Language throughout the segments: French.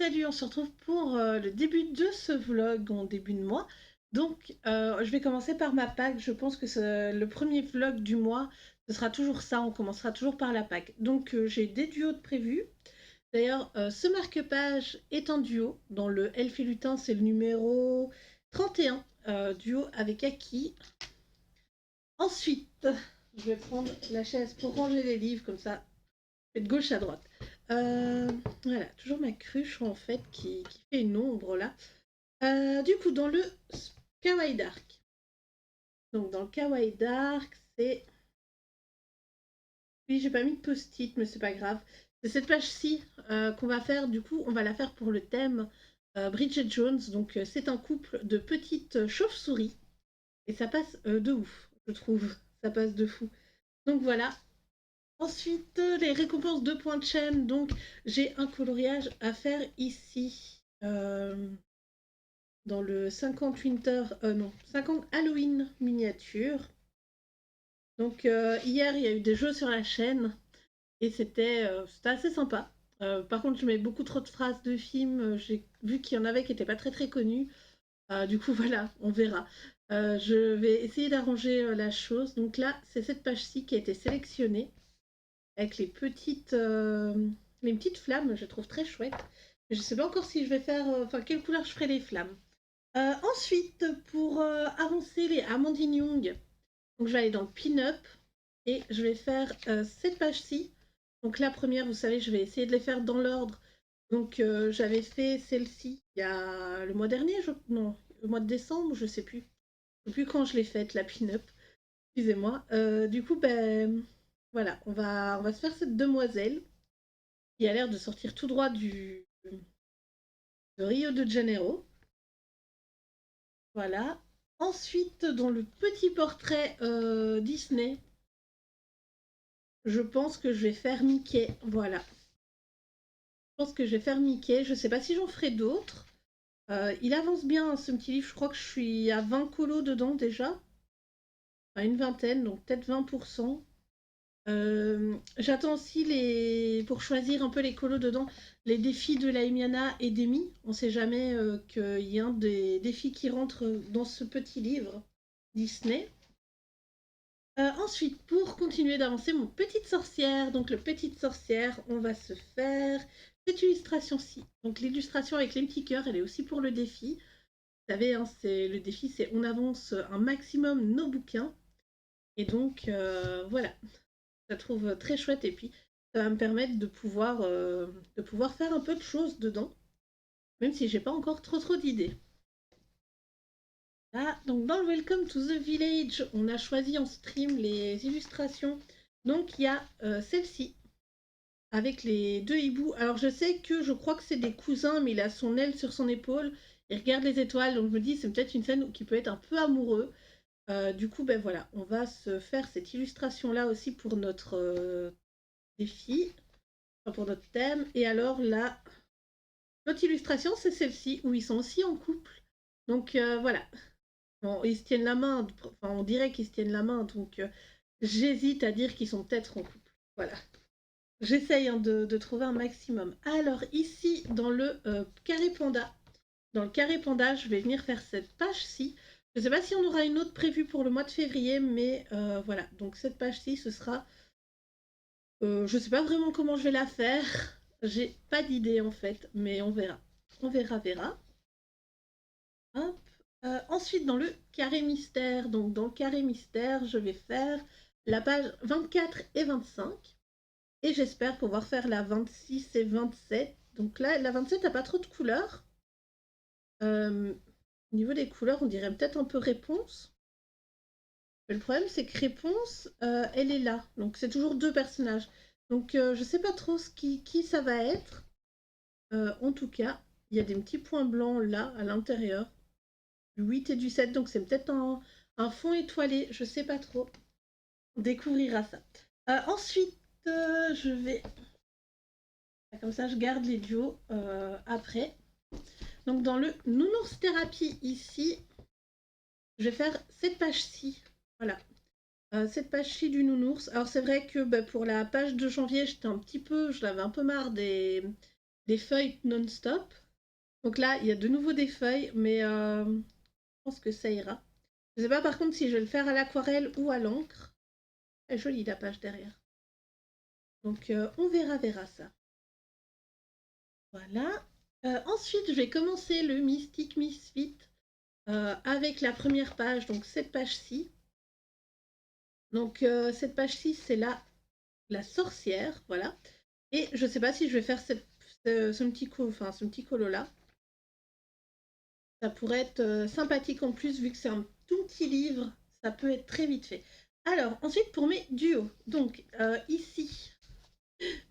salut, on se retrouve pour le début de ce vlog en début de mois. Donc, je vais commencer par ma Pâques. Je pense que le premier vlog du mois, ce sera toujours ça. On commencera toujours par la Pâques. Donc, j'ai des duos de prévus. D'ailleurs, ce marque-page est un duo. Dans le Elfe et Lutin, c'est le numéro 31, duo avec Aki. Ensuite, je vais prendre la chaise pour ranger les livres, comme ça, de gauche à droite. Euh, voilà, toujours ma cruche en fait qui fait une ombre là. Du coup, dans le Kawaii Dark. Donc, dans le Kawaii Dark, c'est. Oui, j'ai pas mis de post-it, mais c'est pas grave. C'est cette page-ci qu'on va faire. Du coup, on va la faire pour le thème Bridget Jones. Donc, c'est un couple de petites chauves-souris. Et ça passe de ouf, je trouve. Ça passe de fou. Donc, voilà. Ensuite, les récompenses de points de chaîne. Donc, j'ai un coloriage à faire ici. Dans le 50 Winter, non, 50 Halloween miniature. Donc, hier, il y a eu des jeux sur la chaîne et c'était assez sympa. Par contre, je mets beaucoup trop de phrases de films. J'ai vu qu'il y en avait qui n'étaient pas très très connus. Du coup, voilà, on verra. Je vais essayer d'arranger la chose. Donc là, c'est cette page-ci qui a été sélectionnée avec les petites flammes, je trouve très chouette. Je ne sais pas encore si je vais faire, enfin, quelle couleur je ferai les flammes. Ensuite, pour avancer les Amandine Young, donc je vais aller dans le pin-up et je vais faire cette page-ci. Donc la première, vous savez, je vais essayer de les faire dans l'ordre. Donc j'avais fait celle-ci il y a le mois dernier, non, le mois de décembre, je sais plus. Je sais plus quand je l'ai faite, la pin-up. Excusez-moi. Du coup, ben voilà, on va se faire cette demoiselle qui a l'air de sortir tout droit de Rio de Janeiro. Voilà. Ensuite, dans le petit portrait Disney, je pense que je vais faire Mickey. Voilà. Je pense que je vais faire Mickey. Je sais pas si j'en ferai d'autres. Il avance bien ce petit livre. Je crois que je suis à 20 colos dedans déjà. Enfin, une vingtaine, donc peut-être 20%. J'attends aussi pour choisir un peu les colos dedans, les défis de Laimiana et d'Emi. On sait jamais qu'il y a un des défis qui rentre dans ce petit livre Disney. Ensuite, pour continuer d'avancer, mon petite sorcière. Donc, le petite sorcière, on va se faire cette illustration-ci. Donc, l'illustration avec les petits cœurs, elle est aussi pour le défi. Vous savez, hein, le défi, c'est on avance un maximum nos bouquins. Et donc, voilà, je la trouve très chouette. Et puis, ça va me permettre de pouvoir faire un peu de choses dedans, même si j'ai pas encore trop d'idées. Là, donc dans le Welcome to the Village, on a choisi en stream les illustrations. Donc il y a celle-ci avec les deux hiboux. Alors je crois que c'est des cousins, mais il a son aile sur son épaule. Il regarde les étoiles, donc je me dis c'est peut-être une scène qui peut être un peu amoureux. Du coup, ben voilà, on va se faire cette illustration-là aussi pour notre défi, enfin pour notre thème. Et alors là, l'autre illustration, c'est celle-ci, où ils sont aussi en couple. Donc voilà, bon, ils se tiennent la main, enfin on dirait qu'ils se tiennent la main, donc j'hésite à dire qu'ils sont peut-être en couple. Voilà. J'essaye hein, de trouver un maximum. Alors ici, dans le carré panda, je vais venir faire cette page-ci. Je ne sais pas si on aura une autre prévue pour le mois de février, mais voilà. Donc cette page-ci, ce sera... je ne sais pas vraiment comment je vais la faire. J'ai pas d'idée en fait, mais on verra. On verra. Hop. Ensuite, dans le carré mystère, donc dans le carré mystère, je vais faire la page 24 et 25. Et j'espère pouvoir faire la 26 et 27. Donc là, la 27 n'a pas trop de couleurs. Au niveau des couleurs, on dirait peut-être un peu réponse. Mais le problème, c'est que réponse, elle est là. Donc c'est toujours deux personnages. Donc je sais pas trop qui ça va être. En tout cas, il y a des petits points blancs là, à l'intérieur. Du 8 et du 7. Donc c'est peut-être un fond étoilé. Je sais pas trop. On découvrira ça. Ensuite, je vais comme ça, je garde les duos après. Donc, dans le Nounours Thérapie, ici, je vais faire cette page-ci. Voilà. Cette page-ci du Nounours. Alors, c'est vrai que pour la page de janvier, je l'avais un peu marre des des feuilles non-stop. Donc là, il y a de nouveau des feuilles, mais je pense que ça ira. Je sais pas par contre si je vais le faire à l'aquarelle ou à l'encre. Elle est jolie la page derrière. Donc on verra ça. Voilà. Ensuite, je vais commencer le Mystic Misfit avec la première page, donc cette page-ci. Donc cette page-ci, c'est la sorcière, voilà. Et je sais pas si je vais faire ce petit colo-là. Ça pourrait être sympathique en plus, vu que c'est un tout petit livre, ça peut être très vite fait. Alors, ensuite, pour mes duos. Donc, ici,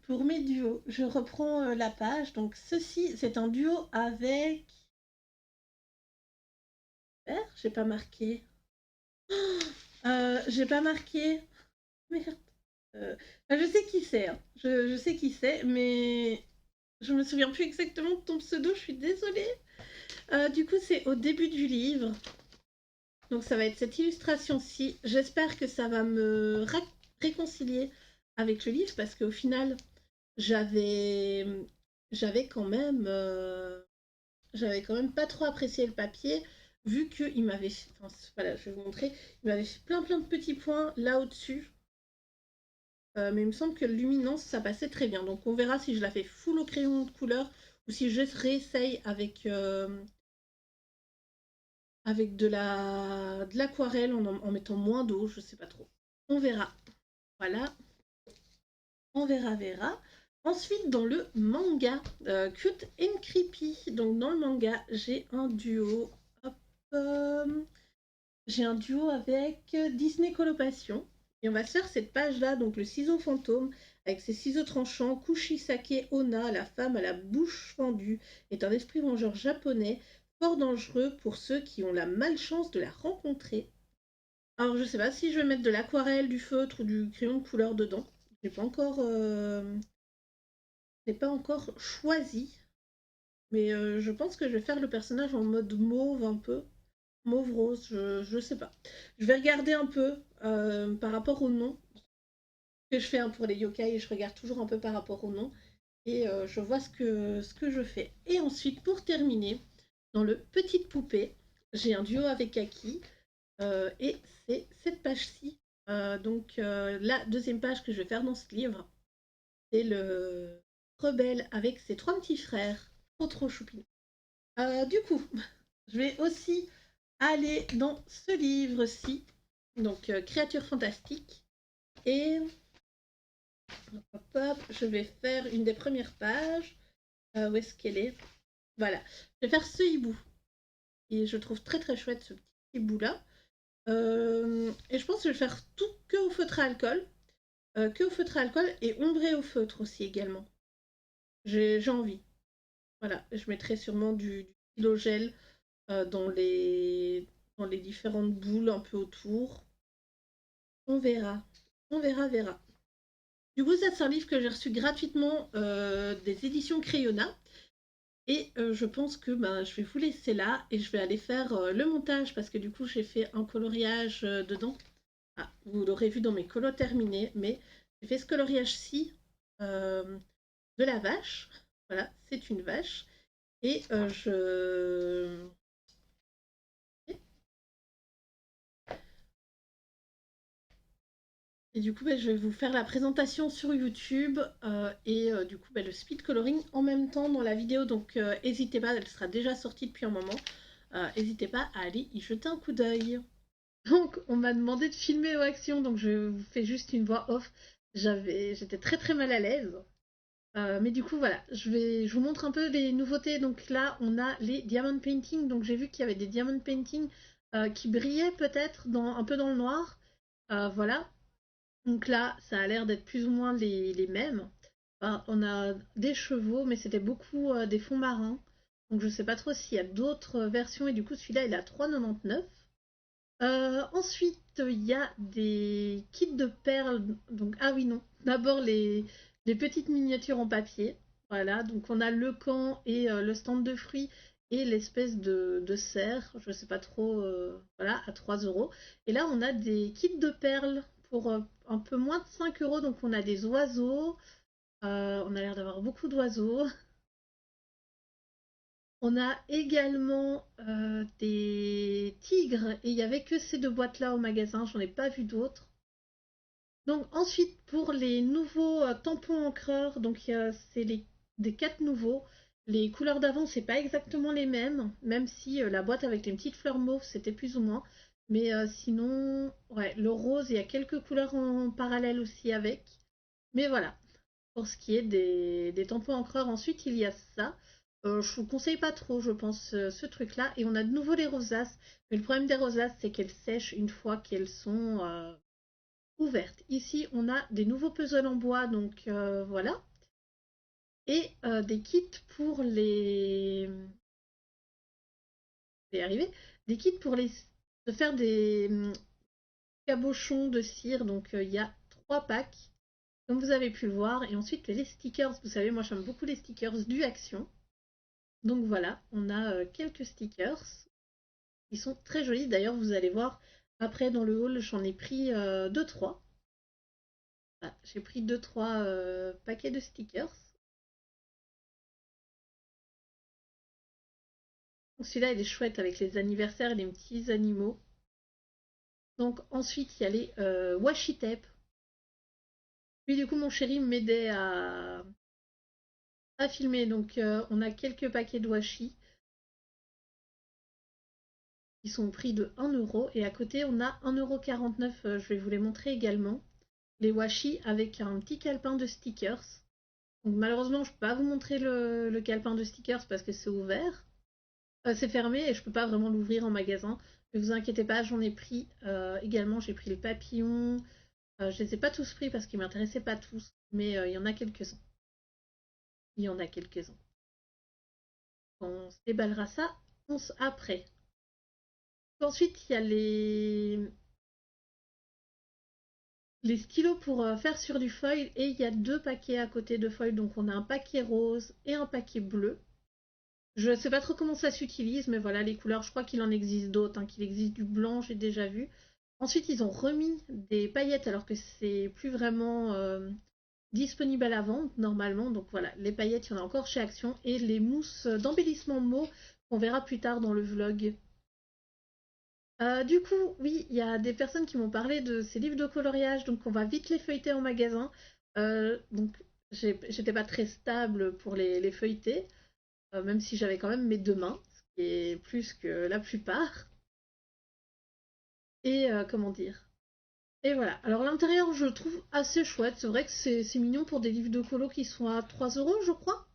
pour mes duos, je reprends la page. Donc, ceci, c'est un duo avec... J'ai pas marqué. J'ai pas marqué. Merde. Je sais qui c'est, hein. Je sais qui c'est, mais je me souviens plus exactement de ton pseudo, je suis désolée. Du coup, c'est au début du livre. Donc ça va être cette illustration-ci. J'espère que ça va me réconcilier avec le livre parce qu'au final, j'avais quand même pas trop apprécié le papier vu qu'il m'avait enfin, voilà, je vais vous montrer, il m'avait fait plein de petits points là au-dessus. Mais il me semble que le luminance ça passait très bien. Donc on verra si je la fais full au crayon de couleur ou si je réessaye avec de l'aquarelle en mettant moins d'eau, je sais pas trop. On verra. Voilà. On verra. Ensuite, dans le manga, Cute and Creepy. Donc, dans le manga, j'ai un duo. Hop, j'ai un duo avec Disney Coloration. Et on va se faire cette page-là, donc le ciseau fantôme, avec ses ciseaux tranchants. Kushisake Onna, la femme à la bouche fendue, est un esprit vengeur japonais, fort dangereux pour ceux qui ont la malchance de la rencontrer. Alors, je sais pas si je vais mettre de l'aquarelle, du feutre ou du crayon de couleur dedans. J'ai pas encore, choisi. Mais je pense que je vais faire le personnage en mode mauve un peu. Mauve rose, je sais pas. Je vais regarder un peu par rapport au nom que je fais pour les yokai et je regarde toujours un peu par rapport au nom. Et je vois ce que je fais. Et ensuite, pour terminer, dans le Petite Poupée, j'ai un duo avec Aki. Et c'est cette page-ci. Donc la deuxième page que je vais faire dans ce livre, c'est le rebelle avec ses trois petits frères. Trop choupi. Du coup, je vais aussi aller dans ce livre-ci. Donc Créatures fantastiques. Et je vais faire une des premières pages. Où est-ce qu'elle est? Voilà. Je vais faire ce hibou. Et je trouve très chouette ce petit hibou-là. Et je pense que je vais faire tout que au feutre à alcool. Et ombré au feutre aussi également. J'ai envie. Voilà, je mettrai sûrement du stylo gel dans les différentes boules un peu autour. On verra. Verra. Du coup, ça c'est un livre que j'ai reçu gratuitement des éditions Crayonna. Et je pense que je vais vous laisser là et je vais aller faire le montage parce que du coup j'ai fait un coloriage dedans. Ah, vous l'aurez vu dans mes colos terminés, mais j'ai fait ce coloriage-ci de la vache. Voilà, c'est une vache. Et Et du coup, je vais vous faire la présentation sur YouTube et du coup, le speed coloring en même temps dans la vidéo. Donc, n'hésitez pas, elle sera déjà sortie depuis un moment. N'hésitez pas à aller y jeter un coup d'œil. Donc, on m'a demandé de filmer aux actions, donc je vous fais juste une voix off. J'étais très mal à l'aise. Mais du coup, voilà, je vous montre un peu les nouveautés. Donc là, on a les diamond painting. Donc j'ai vu qu'il y avait des diamond painting qui brillaient peut-être un peu dans le noir. Voilà. Donc là, ça a l'air d'être plus ou moins les mêmes. On a des chevaux, mais c'était beaucoup des fonds marins. Donc je sais pas trop s'il y a d'autres versions. Et du coup, celui-là, il est à 3,99. Ensuite, il y a des kits de perles. Donc, ah oui, non. D'abord, les petites miniatures en papier. Voilà, donc on a le camp et le stand de fruits et l'espèce de cerf. Je sais pas trop. Voilà, à 3 €. Et là, on a des kits de perles pour un peu moins de 5 €. Donc, on a des oiseaux. On a l'air d'avoir beaucoup d'oiseaux. On a également des tigres et il n'y avait que ces deux boîtes-là au magasin, j'en ai pas vu d'autres. Donc ensuite pour les nouveaux tampons encreurs, donc c'est des 4 nouveaux. Les couleurs d'avant c'est pas exactement les mêmes, même si la boîte avec les petites fleurs mauves c'était plus ou moins. Mais sinon, ouais, le rose, il y a quelques couleurs en parallèle aussi avec. Mais voilà, pour ce qui est des tampons encreurs, ensuite il y a ça. Je vous conseille pas trop, je pense, ce truc-là. Et on a de nouveau les rosaces. Mais le problème des rosaces, c'est qu'elles sèchent une fois qu'elles sont ouvertes. Ici, on a des nouveaux puzzles en bois, donc voilà. Et des kits pour les... Je vais y arriver. Des kits pour les... de faire des cabochons de cire. Donc il y a 3 packs, comme vous avez pu le voir. Et ensuite, les stickers. Vous savez, moi j'aime beaucoup les stickers du Action. Donc voilà, on a quelques stickers. Ils sont très jolis. D'ailleurs, vous allez voir, après dans le haul, j'en ai pris 2-3. Voilà, j'ai pris 2-3 paquets de stickers. Celui-là, il est chouette avec les anniversaires et les petits animaux. Donc ensuite, il y a les washi tape. Puis du coup, mon chéri m'aidait à filmer. Donc on a quelques paquets de washi qui sont au prix de 1 €. Et à côté, on a 1,49 €. Je vais vous les montrer également. Les washi avec un petit calepin de stickers. Donc malheureusement, je ne peux pas vous montrer le calepin de stickers parce que c'est ouvert. C'est fermé et je ne peux pas vraiment l'ouvrir en magasin. Ne vous inquiétez pas, j'en ai pris également. J'ai pris les papillons. Je ne les ai pas tous pris parce qu'ils ne m'intéressaient pas tous. Mais il y en a quelques-uns. Il y en a quelques-uns. On se déballera ça après. Ensuite, il y a les stylos pour faire sur du foil et il y a 2 paquets à côté de foil. Donc on a un paquet rose et un paquet bleu. Je ne sais pas trop comment ça s'utilise, mais voilà les couleurs. Je crois qu'il en existe d'autres, hein, qu'il existe du blanc, j'ai déjà vu. Ensuite, ils ont remis des paillettes alors que c'est plus vraiment disponible à la vente normalement. Donc voilà, les paillettes, il y en a encore chez Action. Et les mousses d'embellissement mot qu'on verra plus tard dans le vlog. Du coup, oui, il y a des personnes qui m'ont parlé de ces livres de coloriage, donc on va vite les feuilleter en magasin. Donc j'étais pas très stable pour les feuilleter, même si j'avais quand même mes 2 mains, ce qui est plus que la plupart. Et comment dire? Et voilà. Alors l'intérieur, je le trouve assez chouette. C'est vrai que c'est mignon pour des livres de colo qui sont à 3 €, je crois.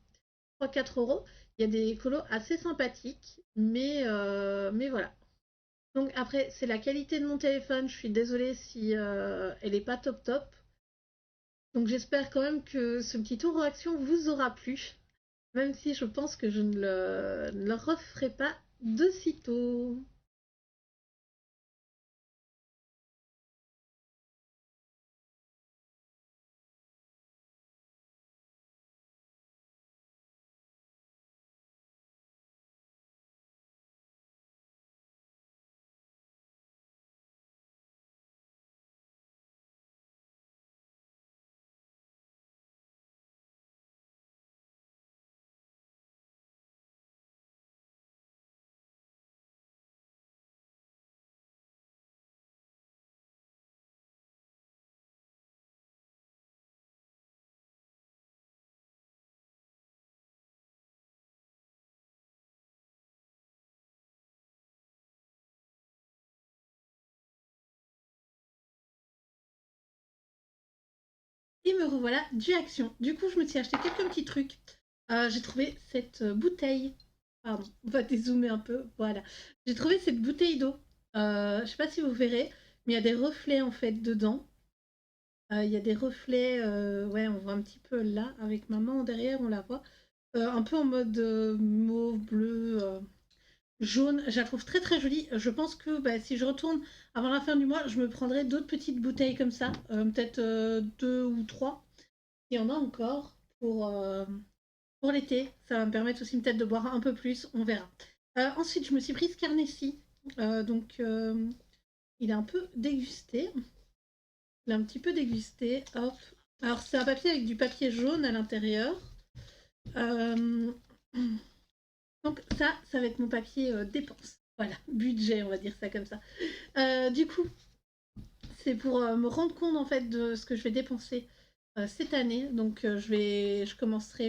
3-4 €. Il y a des colos assez sympathiques, mais voilà. Donc après, c'est la qualité de mon téléphone. Je suis désolée si elle est pas top top. Donc j'espère quand même que ce petit tour en action vous aura plu. Même si je pense que je ne le referai pas de sitôt. Et me revoilà du Action. Du coup, je me suis acheté quelques petits trucs. J'ai trouvé cette bouteille. Pardon, on va dézoomer un peu. Voilà. J'ai trouvé cette bouteille d'eau. Je sais pas si vous verrez, mais il y a des reflets en fait dedans. Il y a des reflets, ouais, on voit un petit peu là, avec ma main en derrière, on la voit. Un peu en mode mauve, bleu, jaune. Je la trouve très très jolie. Je pense que bah, si je retourne avant la fin du mois, je me prendrai d'autres petites bouteilles comme ça, peut-être 2 ou 3. Il y en a encore pour l'été. Ça va me permettre aussi peut-être de boire un peu plus, on verra. Ensuite, je me suis prise Carnessi. Donc, il est un peu dégusté. Il est un petit peu dégusté. Hop. Alors, c'est un papier avec du papier jaune à l'intérieur. Euh, Donc, ça va être mon papier dépense. Voilà, budget, on va dire ça comme ça. Du coup, c'est pour me rendre compte en fait de ce que je vais dépenser cette année. Donc je commencerai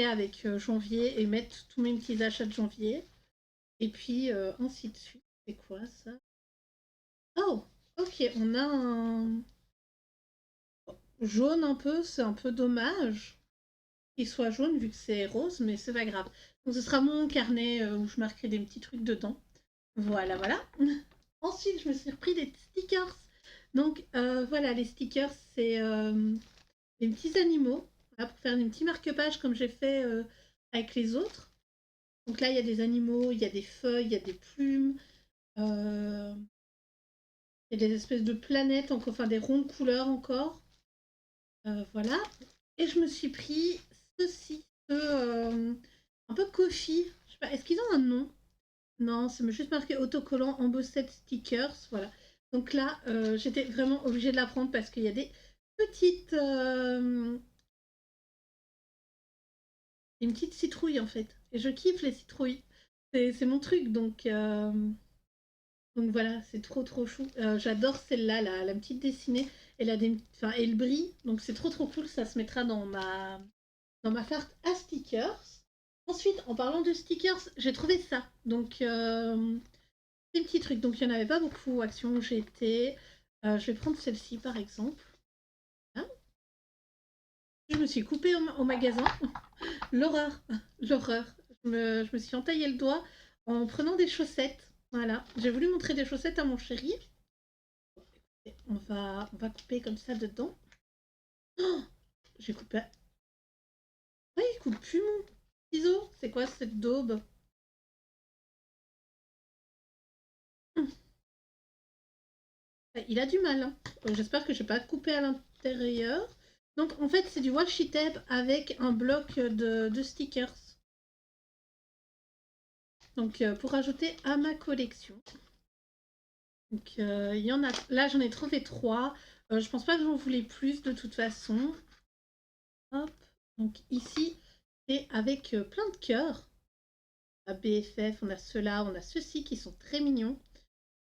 avec janvier et mettre tous mes petits achats de janvier. Et puis ainsi de suite. C'est quoi ça? Oh, ok, on a un jaune un peu, c'est un peu dommage qu'il soit jaune vu que c'est rose, mais c'est pas grave. Donc ce sera mon carnet où je marquerai des petits trucs dedans. Voilà, voilà. Ensuite, je me suis repris des stickers. Donc voilà, les stickers, c'est des petits animaux. Voilà, pour faire des petits marque-pages comme j'ai fait avec les autres. Donc là, il y a des animaux, il y a des feuilles, il y a des plumes. euh, Il y a des espèces de planètes, enfin des ronds de couleurs encore. Voilà. Et je me suis pris ceci, un peu coffee. Je sais pas, est-ce qu'ils ont un nom? Non, c'est juste marqué autocollant embossed stickers. Voilà. Donc là, j'étais vraiment obligée de la prendre parce qu'il y a des petites, une petite citrouille en fait. Et je kiffe les citrouilles. C'est mon truc, donc voilà, c'est trop trop chou. J'adore celle-là, la petite dessinée. Elle a enfin, elle brille, donc c'est trop trop cool. Ça se mettra dans ma carte à stickers. Ensuite, en parlant de stickers, j'ai trouvé ça. Donc, des petits trucs. Donc, il n'y en avait pas beaucoup. Action, GT. Je vais prendre celle-ci, par exemple. Hein, je me suis coupée au magasin. L'horreur. L'horreur. Je me suis entaillé le doigt en prenant des chaussettes. Voilà. J'ai voulu montrer des chaussettes à mon chéri. On va couper comme ça dedans. Oh, j'ai coupé. Ouais, il coupe plus mon ciseau. C'est quoi cette daube? Il a du mal, hein. J'espère que je n'ai pas coupé à l'intérieur. Donc en fait c'est du washi tape avec un bloc de stickers. Donc pour ajouter à ma collection. Donc il y en a. Là j'en ai trouvé 3. Je pense pas que j'en voulais plus de toute façon. Hop. Donc ici c'est avec plein de cœurs. À BFF, on a ceux-là, on a ceux-ci qui sont très mignons.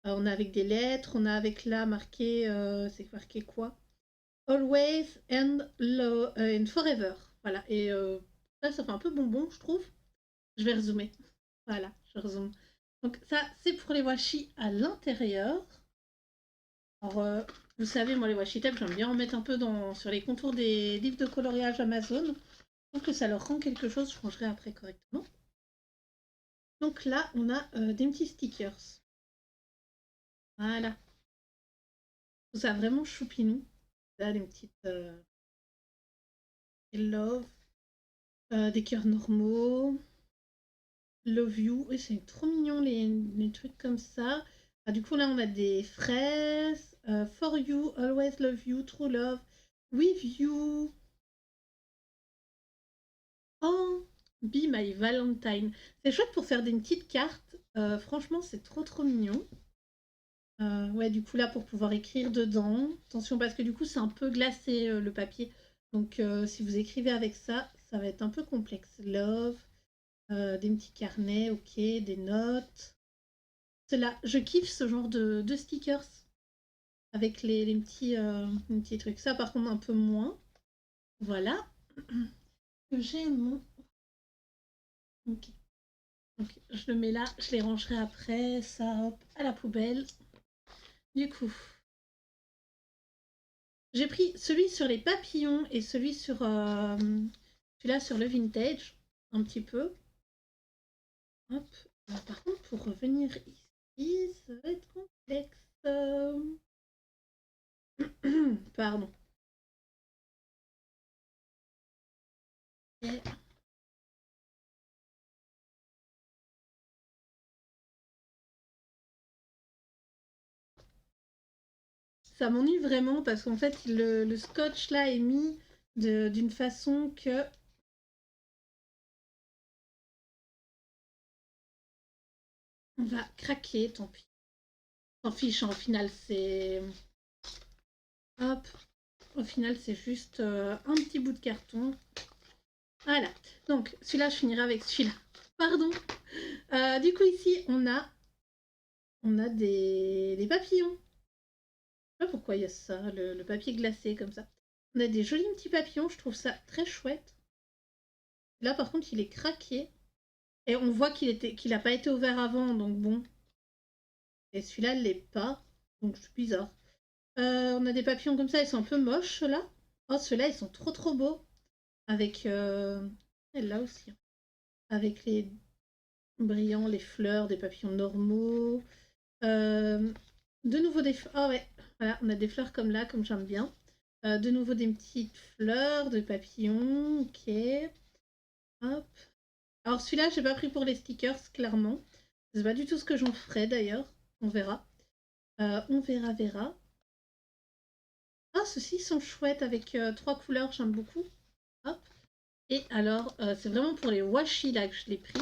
On a avec des lettres, on a avec là marqué. C'est marqué quoi? Always and forever. Voilà. Et ça fait un peu bonbon, je trouve. Je vais rezoomer. Voilà, je rezoome. Donc ça, c'est pour les washi à l'intérieur. Alors, vous savez, moi, les washi tape, j'aime bien en mettre un peu sur les contours des livres de coloriage Amazon. Donc que ça leur rend quelque chose, je rangerai après correctement. Donc là, on a des petits stickers. Voilà. Tout ça vraiment choupinou. Là, des petites love, des cœurs normaux. Love You, oui, c'est trop mignon les trucs comme ça. Ah, du coup, là, on a des fraises. For You, Always Love You, True Love, With You. Oh, Be My Valentine. C'est chouette pour faire des petites cartes. Franchement, c'est trop trop mignon. Ouais, du coup, là, pour pouvoir écrire dedans. Attention, parce que du coup, c'est un peu glacé le papier. Donc, si vous écrivez avec ça, ça va être un peu complexe. Love, des petits carnets, ok, des notes. Là, je kiffe ce genre de stickers avec les petits trucs. Ça, par contre, un peu moins. Voilà. J'ai mon. Ok. Donc, je le mets là. Je les rangerai après. Ça, hop, à la poubelle. Du coup, j'ai pris celui sur les papillons et celui-là sur le vintage. Un petit peu. Hop. Alors, par contre, pour revenir ici, ça va être complexe. Pardon. Et ça m'ennuie vraiment parce qu'en fait, le scotch là est mis d'une façon que. On va craquer, tant pis. S'en fiche, hein, au final, c'est. Hop. Au final, c'est juste un petit bout de carton. Voilà. Donc, celui-là, je finirai avec celui-là. Pardon. Du coup, ici, on a des papillons. Je sais pas pourquoi il y a ça, le papier glacé comme ça. On a des jolis petits papillons, je trouve ça très chouette. Là, par contre, il est craqué. Et on voit qu'il a pas été ouvert avant, donc bon. Et celui-là, il l'est pas. Donc, c'est bizarre. On a des papillons comme ça, ils sont un peu moches, ceux-là. Oh, ceux-là, ils sont trop trop beaux. Avec... là aussi. Avec les brillants, les fleurs, des papillons normaux. De nouveau des... Oh ouais, voilà, on a des fleurs comme là, comme j'aime bien. De nouveau des petites fleurs de papillons, ok. Hop. Alors celui-là, j'ai pas pris pour les stickers, clairement. C'est pas du tout ce que j'en ferai d'ailleurs. On verra. On verra. Ah, ceux-ci sont chouettes avec 3 couleurs, j'aime beaucoup. Hop. Et alors, c'est vraiment pour les washi là que je l'ai pris.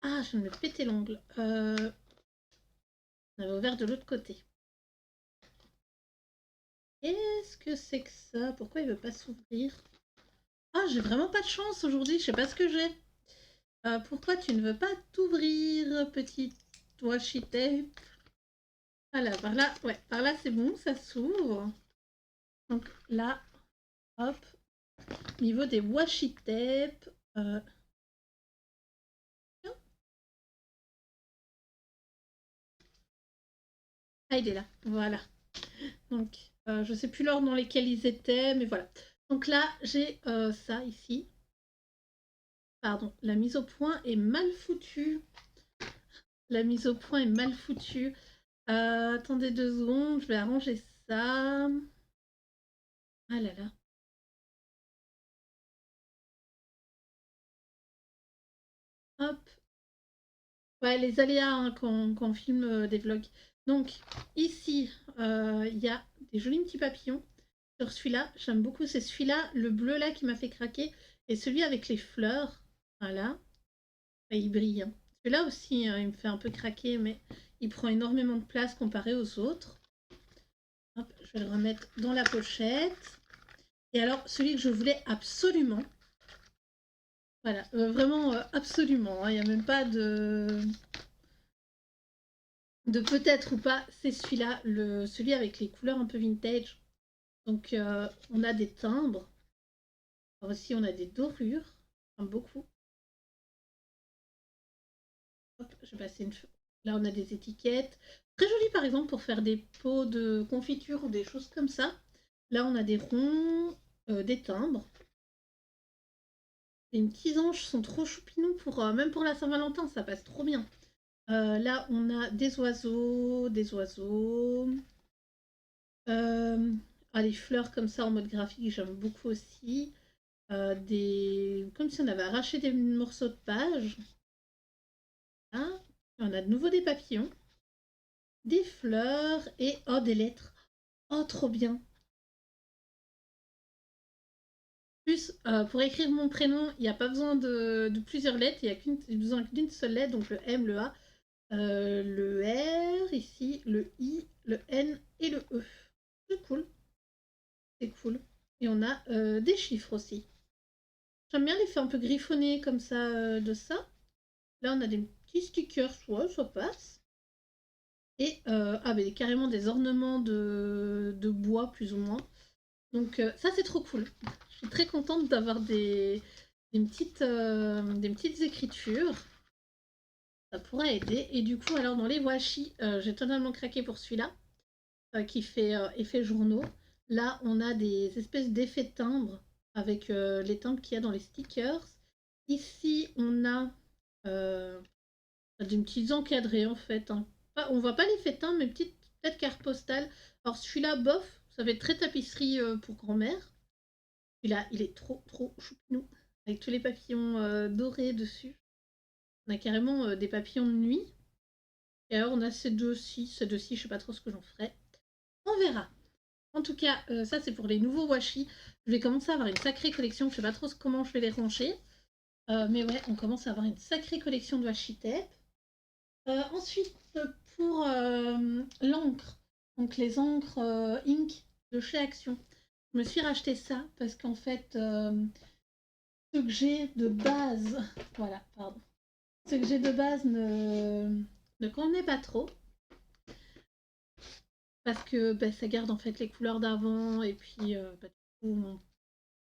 Ah, je viens de me péter l'ongle. On avait ouvert de l'autre côté. Qu'est-ce que c'est que ça? Pourquoi il veut pas s'ouvrir? Ah, j'ai vraiment pas de chance aujourd'hui, je sais pas ce que j'ai. Pourquoi tu ne veux pas t'ouvrir, petite washi tape? Voilà, par là, ouais, par là c'est bon, ça s'ouvre. Donc là, hop, niveau des washi tape. Ah, il est là, voilà. Donc, je sais plus l'ordre dans lesquels ils étaient, mais voilà. Donc là, j'ai ça ici. Pardon, la mise au point est mal foutue. La mise au point est mal foutue. Attendez 2 secondes, je vais arranger ça. Ah là là. Hop. Ouais, les aléas hein, quand on filme des vlogs. Donc, ici, il y a des jolis petits papillons. Sur celui-là, j'aime beaucoup. C'est celui-là, le bleu là, qui m'a fait craquer. Et celui avec les fleurs. Voilà. Et il brille. Hein. Celui-là aussi, il me fait un peu craquer, mais il prend énormément de place comparé aux autres. Hop, je vais le remettre dans la pochette. Et alors, celui que je voulais absolument, voilà, vraiment absolument, il n'y a même pas de peut-être ou pas, c'est celui-là, celui avec les couleurs un peu vintage. Donc on a des timbres, alors aussi on a des dorures, enfin, beaucoup. Hop, je vais passer une... Là on a des étiquettes, très jolies par exemple pour faire des pots de confiture ou des choses comme ça. Là on a des ronds, des timbres. Les petits anges sont trop choupinous pour même pour la Saint-Valentin, ça passe trop bien. Là, on a des oiseaux, les fleurs comme ça en mode graphique, j'aime beaucoup aussi. Comme si on avait arraché des morceaux de page. Là, on a de nouveau des papillons, des fleurs et des lettres. Oh, trop bien. Plus, pour écrire mon prénom, il n'y a pas besoin de plusieurs lettres, il y a besoin d'une seule lettre, donc le M, le A, le R, ici, le I, le N et le E. C'est cool. C'est cool. Et on a des chiffres aussi. J'aime bien l'effet un peu griffonné comme ça de ça. Là, on a des petits stickers, ouais, ça passe. Et carrément des ornements de bois, plus ou moins. Donc ça, c'est trop cool. Je suis très contente d'avoir des petites écritures. Ça pourrait aider. Et du coup, alors dans les washi, j'ai totalement craqué pour celui-là, qui fait effet journaux. Là, on a des espèces d'effets de timbres avec les timbres qu'il y a dans les stickers. Ici, on a des petits encadrés en fait. Hein. On voit pas l'effet de timbre, mais petite peut-être carte postale. Alors celui-là, bof, ça va être très tapisserie pour grand-mère. Celui-là, il est trop choupinou, avec tous les papillons dorés dessus. On a carrément des papillons de nuit. Et alors on a ces deux-ci, je sais pas trop ce que j'en ferai. On verra. En tout cas, ça c'est pour les nouveaux washi. Je vais commencer à avoir une sacrée collection. Je sais pas trop comment je vais les ranger. Mais ouais, on commence à avoir une sacrée collection de washi tape. Ensuite, pour l'encre, donc les encres ink de chez Action, je me suis racheté ça parce qu'en fait, Ce que j'ai de base, voilà, pardon. Ce que j'ai de base ne convenait pas trop. Parce que bah, ça garde en fait les couleurs d'avant et puis bah, du coup,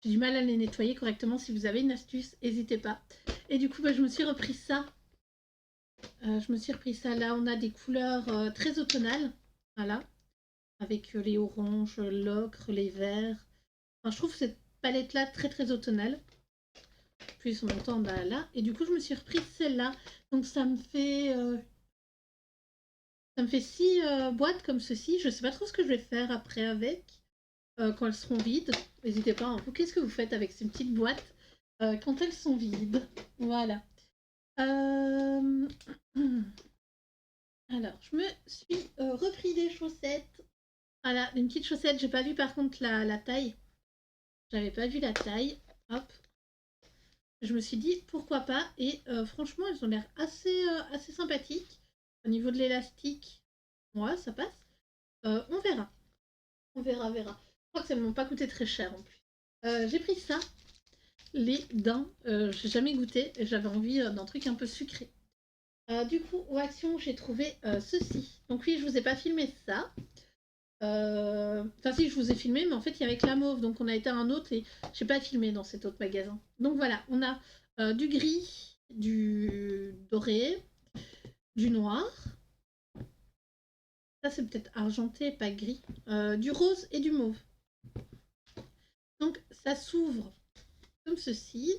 j'ai du mal à les nettoyer correctement. Si vous avez une astuce, n'hésitez pas. Et du coup, bah, je me suis repris ça. Là. On a des couleurs très automnales. Voilà. Avec les oranges, l'ocre, les verts. Enfin, je trouve cette palette-là très très automnale. Puis en même temps, bah, là. Et du coup, je me suis repris celle-là. Donc ça me fait 6 boîtes comme ceci. Je sais pas trop ce que je vais faire après avec. Quand elles seront vides. N'hésitez pas, hein. Qu'est-ce que vous faites avec ces petites boîtes quand elles sont vides? Voilà. Euh... Alors, je me suis repris des chaussettes. Voilà, une petite chaussette. J'ai pas vu par contre la taille. J'avais pas vu la taille. Hop. Je me suis dit pourquoi pas. Et franchement, elles ont l'air assez sympathiques. Au niveau de l'élastique, ouais, ça passe. On verra. On verra. Je crois que ça ne m'ont pas coûté très cher en plus. J'ai pris ça. Les dents, j'ai jamais goûté et j'avais envie d'un truc un peu sucré. Du coup, au Action, j'ai trouvé ceci. Donc oui, je vous ai pas filmé ça. Enfin si, je vous ai filmé, mais en fait, il y avait que la mauve. Donc on a été à un autre et j'ai pas filmé dans cet autre magasin. Donc voilà, on a du gris, du doré, du noir. Ça, c'est peut-être argenté, pas gris. Du rose et du mauve. Donc ça s'ouvre comme ceci.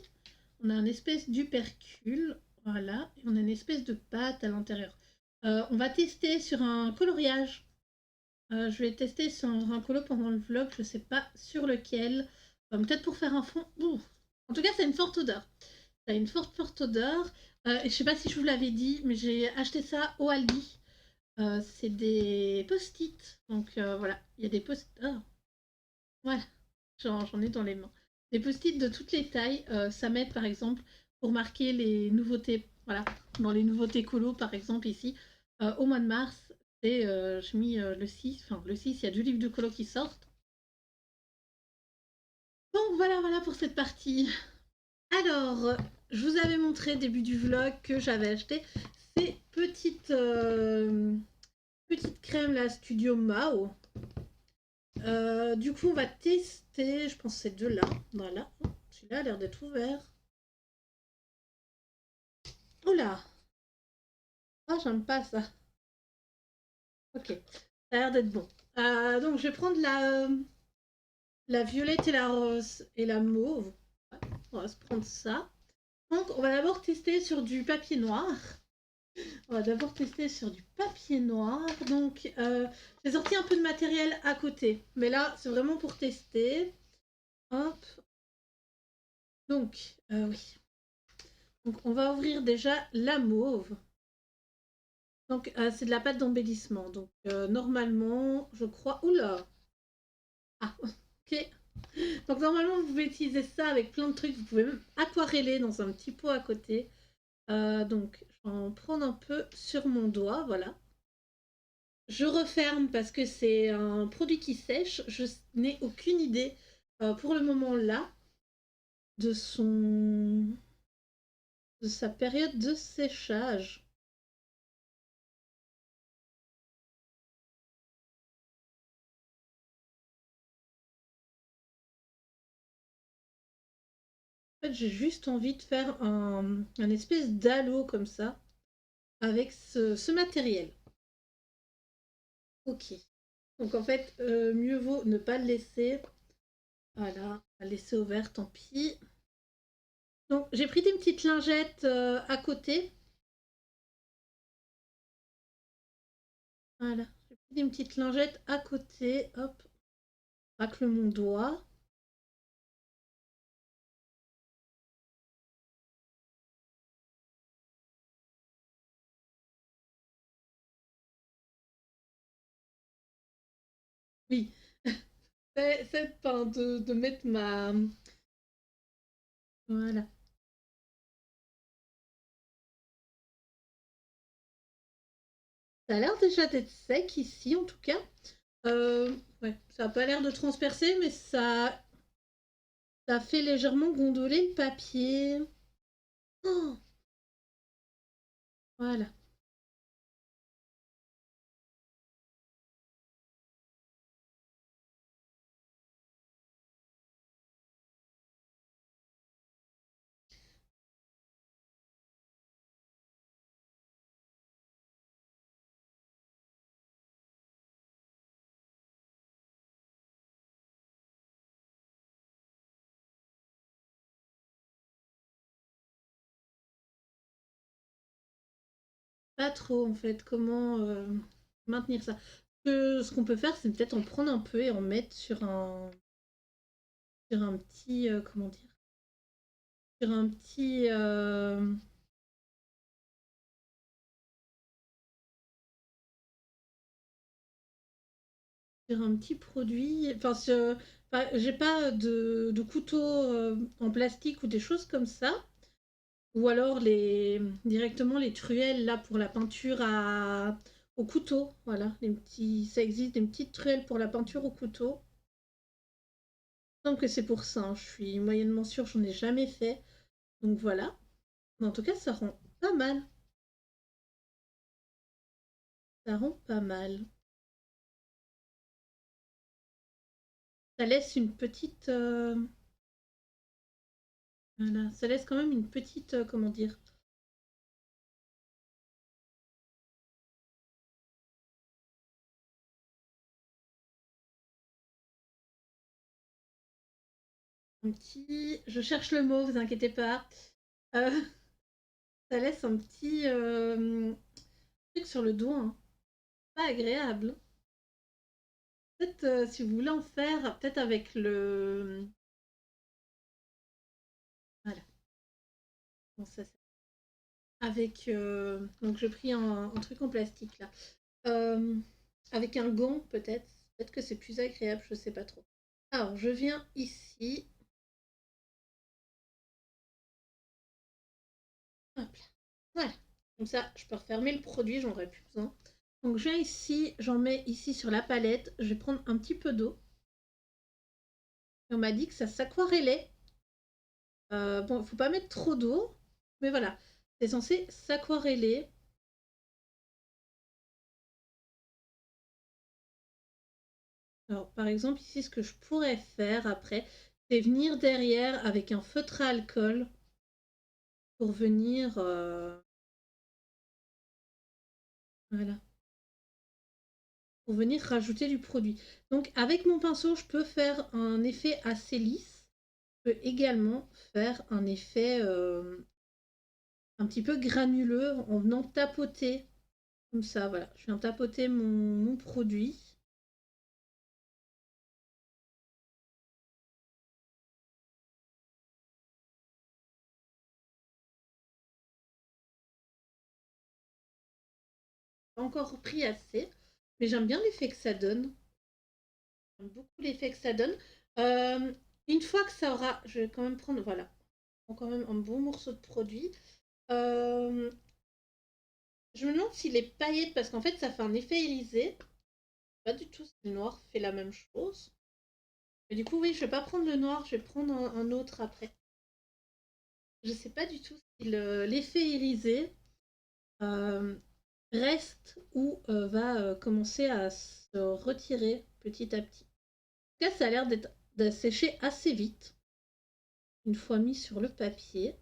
On a une espèce d'upercule, voilà, et on a une espèce de pâte à l'intérieur. On va tester sur un coloriage. Je vais tester sur un colo pendant le vlog, je ne sais pas sur lequel. Peut-être pour faire un fond. Ouh. En tout cas, ça a une forte odeur. Ça a une forte odeur. Et je ne sais pas si je vous l'avais dit, mais j'ai acheté ça au Aldi. C'est des post-it. Donc voilà, il y a des post-it. Oh. Voilà, j'en ai dans les mains. Des post-it de toutes les tailles, ça m'aide par exemple pour marquer les nouveautés. Voilà, dans les nouveautés colo par exemple ici, au mois de mars, j'ai mis le 6, enfin le 6, il y a 2 livres de colo qui sortent. Donc voilà pour cette partie. Alors, je vous avais montré début du vlog que j'avais acheté ces petites crèmes là, Studio Mao. Du coup, on va tester, je pense, ces deux-là. Voilà. Celui-là a l'air d'être ouvert. Oula! Ah, j'aime pas ça. Ok, ça a l'air d'être bon. Donc, je vais prendre la violette et la rose et la mauve. On va se prendre ça. Donc, on va d'abord tester sur du papier noir. Donc, j'ai sorti un peu de matériel à côté. Mais là, c'est vraiment pour tester. Hop. Donc, oui. Donc, on va ouvrir déjà la mauve. Donc, c'est de la pâte d'embellissement. Donc, normalement, je crois. Oula! Ah, ok. Donc, normalement, vous pouvez utiliser ça avec plein de trucs. Vous pouvez même aquareller dans un petit pot à côté. Donc, je vais en prendre un peu sur mon doigt. Voilà. Je referme parce que c'est un produit qui sèche. Je n'ai aucune idée pour le moment là de sa période de séchage. En fait, j'ai juste envie de faire un espèce d'halo comme ça avec ce matériel. Ok. Donc en fait, mieux vaut ne pas le laisser. Voilà, à laisser ouvert, tant pis. Donc j'ai pris des petites lingettes à côté. Voilà, j'ai pris des petites lingettes à côté. Hop, racle mon doigt. Oui, c'est pas de mettre ma... Voilà. Ça a l'air déjà d'être sec ici, en tout cas. Ouais, ça n'a pas l'air de transpercer, mais Ça fait légèrement gondoler le papier. Oh, voilà. Pas trop en fait. Comment maintenir ça? Ce qu'on peut faire, c'est peut-être en prendre un peu et en mettre sur un petit comment dire? Sur un petit sur un petit produit. Enfin, j'ai pas de couteau en plastique ou des choses comme ça. Ou alors directement les truelles là pour la peinture au couteau. Voilà, ça existe des petites truelles pour la peinture au couteau. Il me semble que c'est pour ça, hein. Je suis moyennement sûre, j'en ai jamais fait. Donc voilà. Mais en tout cas, ça rend pas mal. Ça rend pas mal. Ça laisse une petite. Voilà, ça laisse quand même une petite. Comment dire? Un petit. Je cherche le mot, vous inquiétez pas. Euh, ça laisse un petit truc sur le doigt, hein. Pas agréable. Peut-être si vous voulez en faire, peut-être avec le. Voilà. Bon, avec. Donc j'ai pris un truc en plastique là. Euh, Avec un gant peut-être. Peut-être que c'est plus agréable, je sais pas trop. Alors je viens ici. Hop là. Voilà. Comme ça, je peux refermer le produit, j'en aurai plus besoin. Donc je viens ici, j'en mets ici sur la palette. Je vais prendre un petit peu d'eau. On m'a dit que ça s'aquarellait. Bon, faut pas mettre trop d'eau, mais voilà. C'est censé s'aquareller. Alors, par exemple, ici, ce que je pourrais faire après, c'est venir derrière avec un feutre à alcool pour venir, voilà, pour venir rajouter du produit. Donc, avec mon pinceau, je peux faire un effet assez lisse. Je peux également faire un effet un petit peu granuleux en venant tapoter comme ça. Voilà, je viens tapoter mon produit. Pas encore pris assez, mais j'aime bien l'effet que ça donne. J'aime beaucoup l'effet que ça donne. Euh, une fois que ça aura, je vais quand même prendre, voilà, quand même un bon morceau de produit. Euh, je me demande si les paillettes, parce qu'en fait ça fait un effet irisé. Pas du tout si le noir fait la même chose. Mais du coup, oui, je vais pas prendre le noir, je vais prendre un autre après. Je sais pas du tout si l'effet irisé euh, reste ou va commencer à se retirer petit à petit. En tout cas, ça a l'air de sécher assez vite une fois mis sur le papier.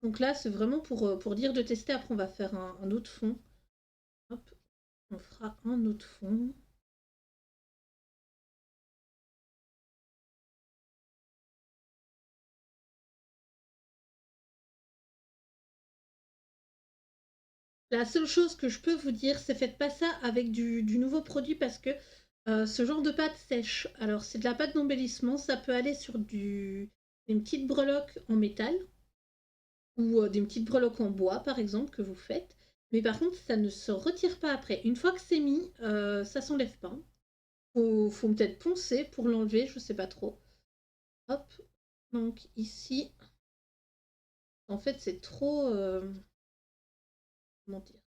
Donc là, c'est vraiment pour dire de tester. Après, on va faire un autre fond. Hop, on fera un autre fond. La seule chose que je peux vous dire, c'est faites pas ça avec du nouveau produit parce que ce genre de pâte sèche. Alors, c'est de la pâte d'embellissement. Ça peut aller sur une petite breloque en métal ou des petites breloques en bois, par exemple, que vous faites. Mais par contre, ça ne se retire pas après. Une fois que c'est mis, ça s'enlève pas. Faut peut-être poncer pour l'enlever, je sais pas trop. Hop, donc ici, en fait, c'est trop. Comment dire?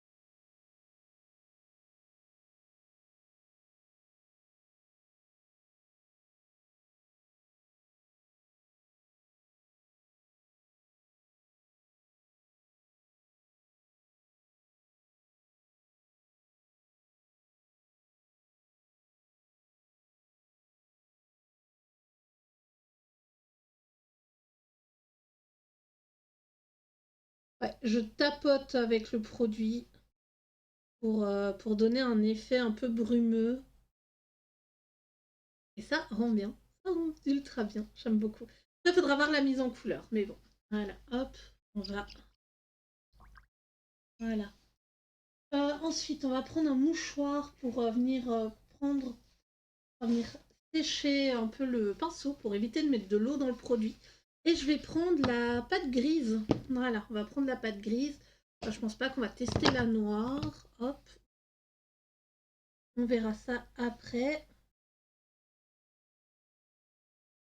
Ouais, je tapote avec le produit pour donner un effet un peu brumeux. Et ça rend bien. Ça rend ultra bien. J'aime beaucoup. Ça, faudra voir la mise en couleur. Mais bon, voilà, hop, on va. Voilà. Ensuite, on va prendre un mouchoir pour venir sécher un peu le pinceau pour éviter de mettre de l'eau dans le produit. Et je vais prendre la pâte grise. Voilà, on va prendre la pâte grise. Je pense pas qu'on va tester la noire. Hop. On verra ça après.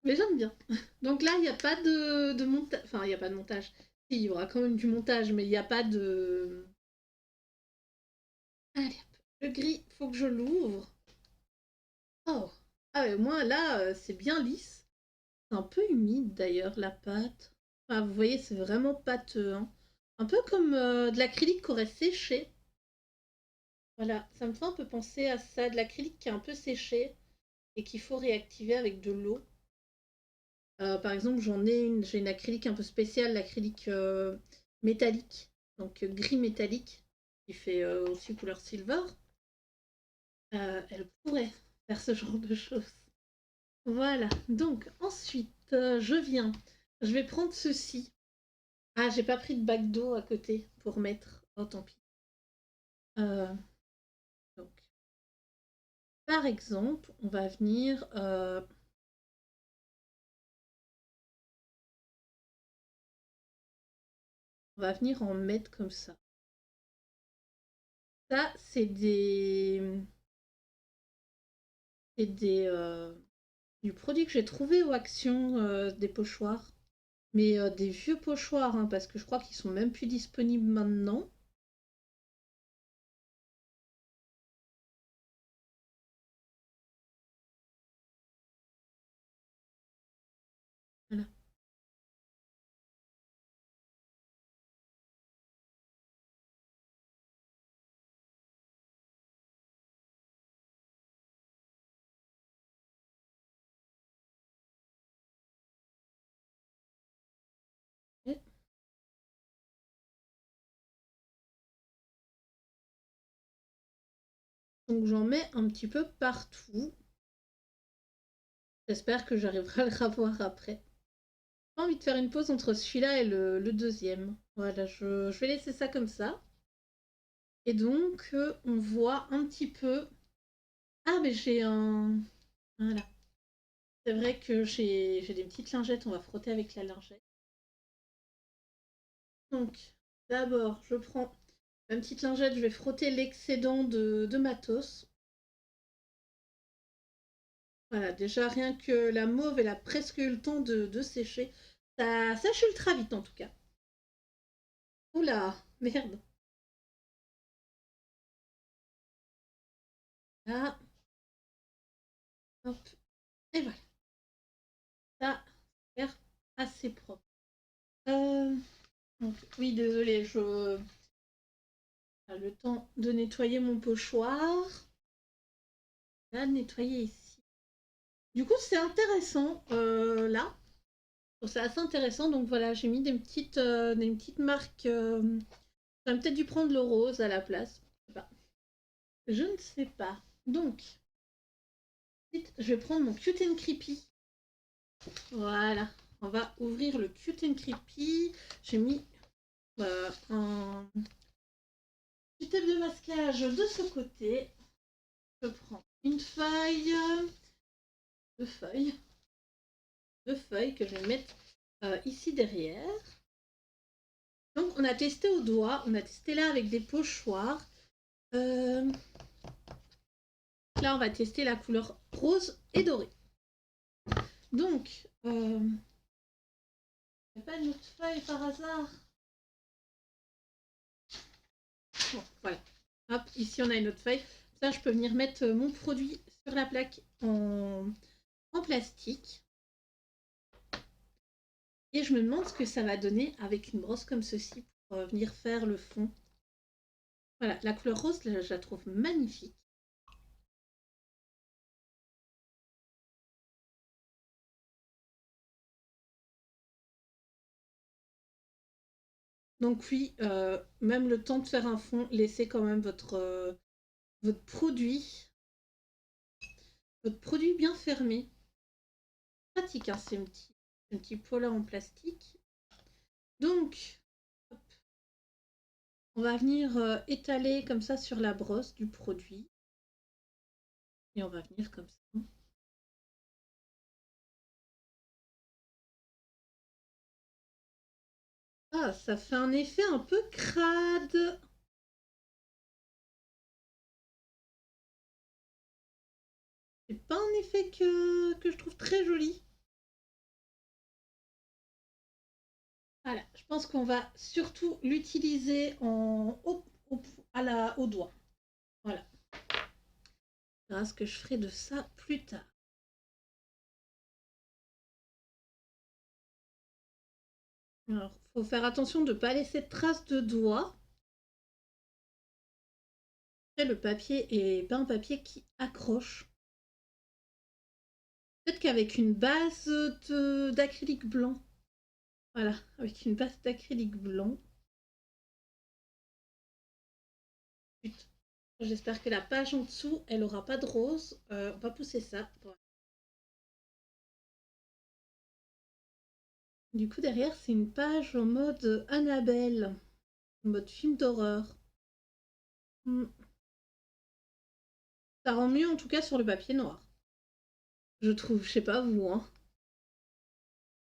Mais j'aime bien. Donc là, il n'y a pas de montage. Enfin, il n'y a pas de montage. Si, il y aura quand même du montage, mais il n'y a pas de. Allez, hop. Le gris, faut que je l'ouvre. Oh. Ah ouais, moi là, c'est bien lisse. C'est un peu humide d'ailleurs, la pâte. Enfin, vous voyez, c'est vraiment pâteux, hein. Un peu comme de l'acrylique qui aurait séché. Voilà, ça me fait un peu penser à ça, de l'acrylique qui est un peu séché et qu'il faut réactiver avec de l'eau. Par exemple, j'ai une acrylique un peu spéciale, l'acrylique métallique, donc gris métallique, qui fait aussi couleur silver. Elle pourrait faire ce genre de choses. Voilà, donc ensuite, je vais prendre ceci. Ah, j'ai pas pris de bac d'eau à côté pour mettre. Oh, tant pis. Euh, donc, par exemple, on va venir en mettre comme ça. Ça, c'est du produit que j'ai trouvé au Action des pochoirs. Mais des vieux pochoirs, hein, parce que je crois qu'ils sont même plus disponibles maintenant. Voilà. Donc j'en mets un petit peu partout. J'espère que j'arriverai à le revoir après. J'ai pas envie de faire une pause entre celui-là et le deuxième. Voilà, je vais laisser ça comme ça. Et donc, on voit un petit peu. Ah, mais j'ai un. Voilà. C'est vrai que j'ai des petites lingettes, on va frotter avec la lingette. Donc, d'abord, je prends ma petite lingette, je vais frotter l'excédent de matos. Voilà, déjà rien que la mauve, elle a presque eu le temps de sécher. Ça sèche ultra vite en tout cas. Oula, merde. Là, hop, et voilà. Ça a l'air assez propre. Euh, donc, oui, désolé, je le temps de nettoyer mon pochoir. Là, nettoyer ici. Du coup, c'est intéressant là. C'est assez intéressant. Donc voilà, j'ai mis des petites marques. J'aurais peut-être dû prendre le rose à la place. Je sais pas. Je ne sais pas. Donc, je vais prendre mon Cute and Creepy. Voilà. On va ouvrir le Cute and Creepy. J'ai mis un petit tape de masquage de ce côté. Je prends une feuille, deux feuilles, deux feuilles que je vais mettre ici derrière. Donc on a testé au doigt, on a testé là avec des pochoirs. Euh, Là on va tester la couleur rose et dorée. Donc, il n'y a pas une autre feuille par hasard? Bon, voilà. Hop, ici on a une autre feuille. Ça, je peux venir mettre mon produit sur la plaque en plastique. Et je me demande ce que ça va donner avec une brosse comme ceci pour venir faire le fond. Voilà, la couleur rose, je la trouve magnifique. Donc oui, même le temps de faire un fond, laissez quand même votre produit, votre produit bien fermé. Pratique, hein, c'est un petit pot là en plastique. Donc, hop, on va venir étaler comme ça sur la brosse du produit. Et on va venir comme ça. Ah, ça fait un effet un peu crade. C'est pas un effet que je trouve très joli. Voilà, je pense qu'on va surtout l'utiliser au doigt. Voilà. On verra ce que je ferai de ça plus tard. Alors, faut faire attention de ne pas laisser de traces de doigts. Après, le papier est pas un papier qui accroche. Peut-être qu'avec une base d'acrylique blanc. Voilà, avec une base d'acrylique blanc. J'espère que la page en dessous, elle aura pas de rose. On va pousser ça. Voilà. Du coup, derrière, c'est une page en mode Annabelle, en mode film d'horreur. Ça rend mieux en tout cas sur le papier noir. Je trouve, je sais pas vous, hein.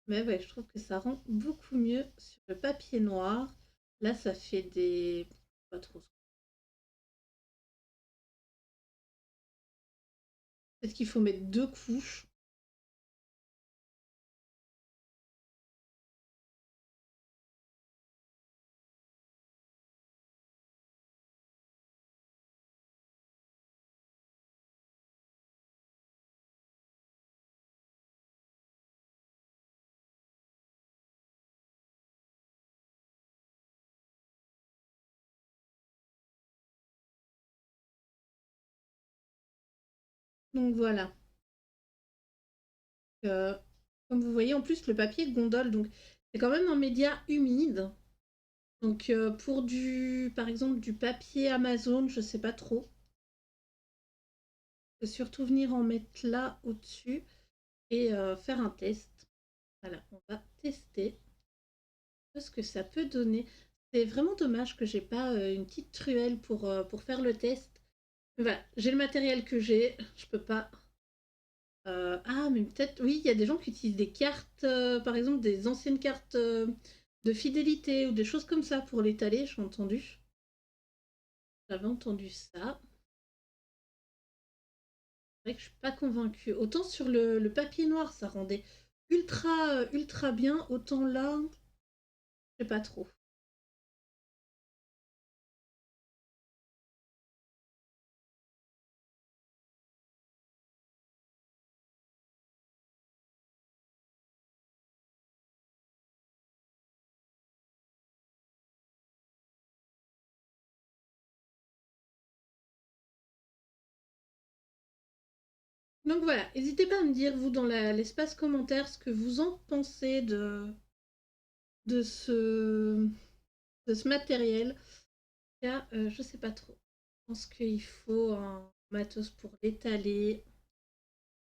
Mais ouais, je trouve que ça rend beaucoup mieux sur le papier noir. Là, ça fait des... Pas trop. Peut-être qu'il faut mettre 2 couches. Donc voilà. Euh, Comme vous voyez, en plus, le papier gondole. Donc c'est quand même un média humide. Donc pour par exemple, du papier Amazon, je sais pas trop. Je vais surtout venir en mettre là au-dessus et faire un test. Voilà, on va tester ce que ça peut donner. C'est vraiment dommage que j'ai pas une petite truelle pour faire le test. Mais voilà, j'ai le matériel que j'ai, je peux pas. Ah, mais peut-être, oui, il y a des gens qui utilisent des cartes, par exemple des anciennes cartes de fidélité ou des choses comme ça pour l'étaler, j'ai entendu. J'avais entendu ça. C'est vrai que je suis pas convaincue. Autant sur le papier noir, ça rendait ultra bien, autant là, je sais pas trop. Donc voilà, n'hésitez pas à me dire, vous, dans l'espace commentaire, ce que vous en pensez de ce, de ce matériel. Là, je sais pas trop. Je pense qu'il faut un matos pour l'étaler.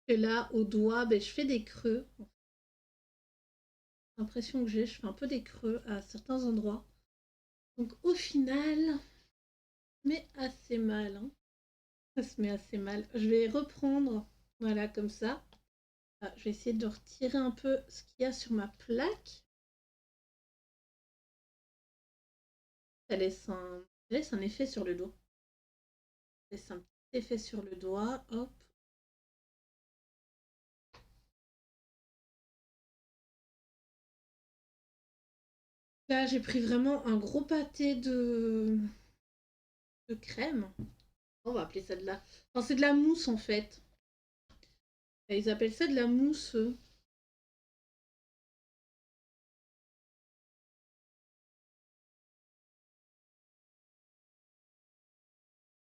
Et là, au doigt, ben, je fais des creux. L'impression que je fais un peu des creux à certains endroits. Donc au final, mais assez mal. Hein. Ça se met assez mal. Je vais reprendre, voilà, comme ça. Ah, je vais essayer de retirer un peu ce qu'il y a sur ma plaque. Ça laisse un effet sur le dos. Ça laisse un petit effet sur le doigt. Hop. Là, j'ai pris vraiment un gros pâté de crème. On va appeler ça de la... Enfin, c'est de la mousse, en fait. Ils appellent ça de la mousse.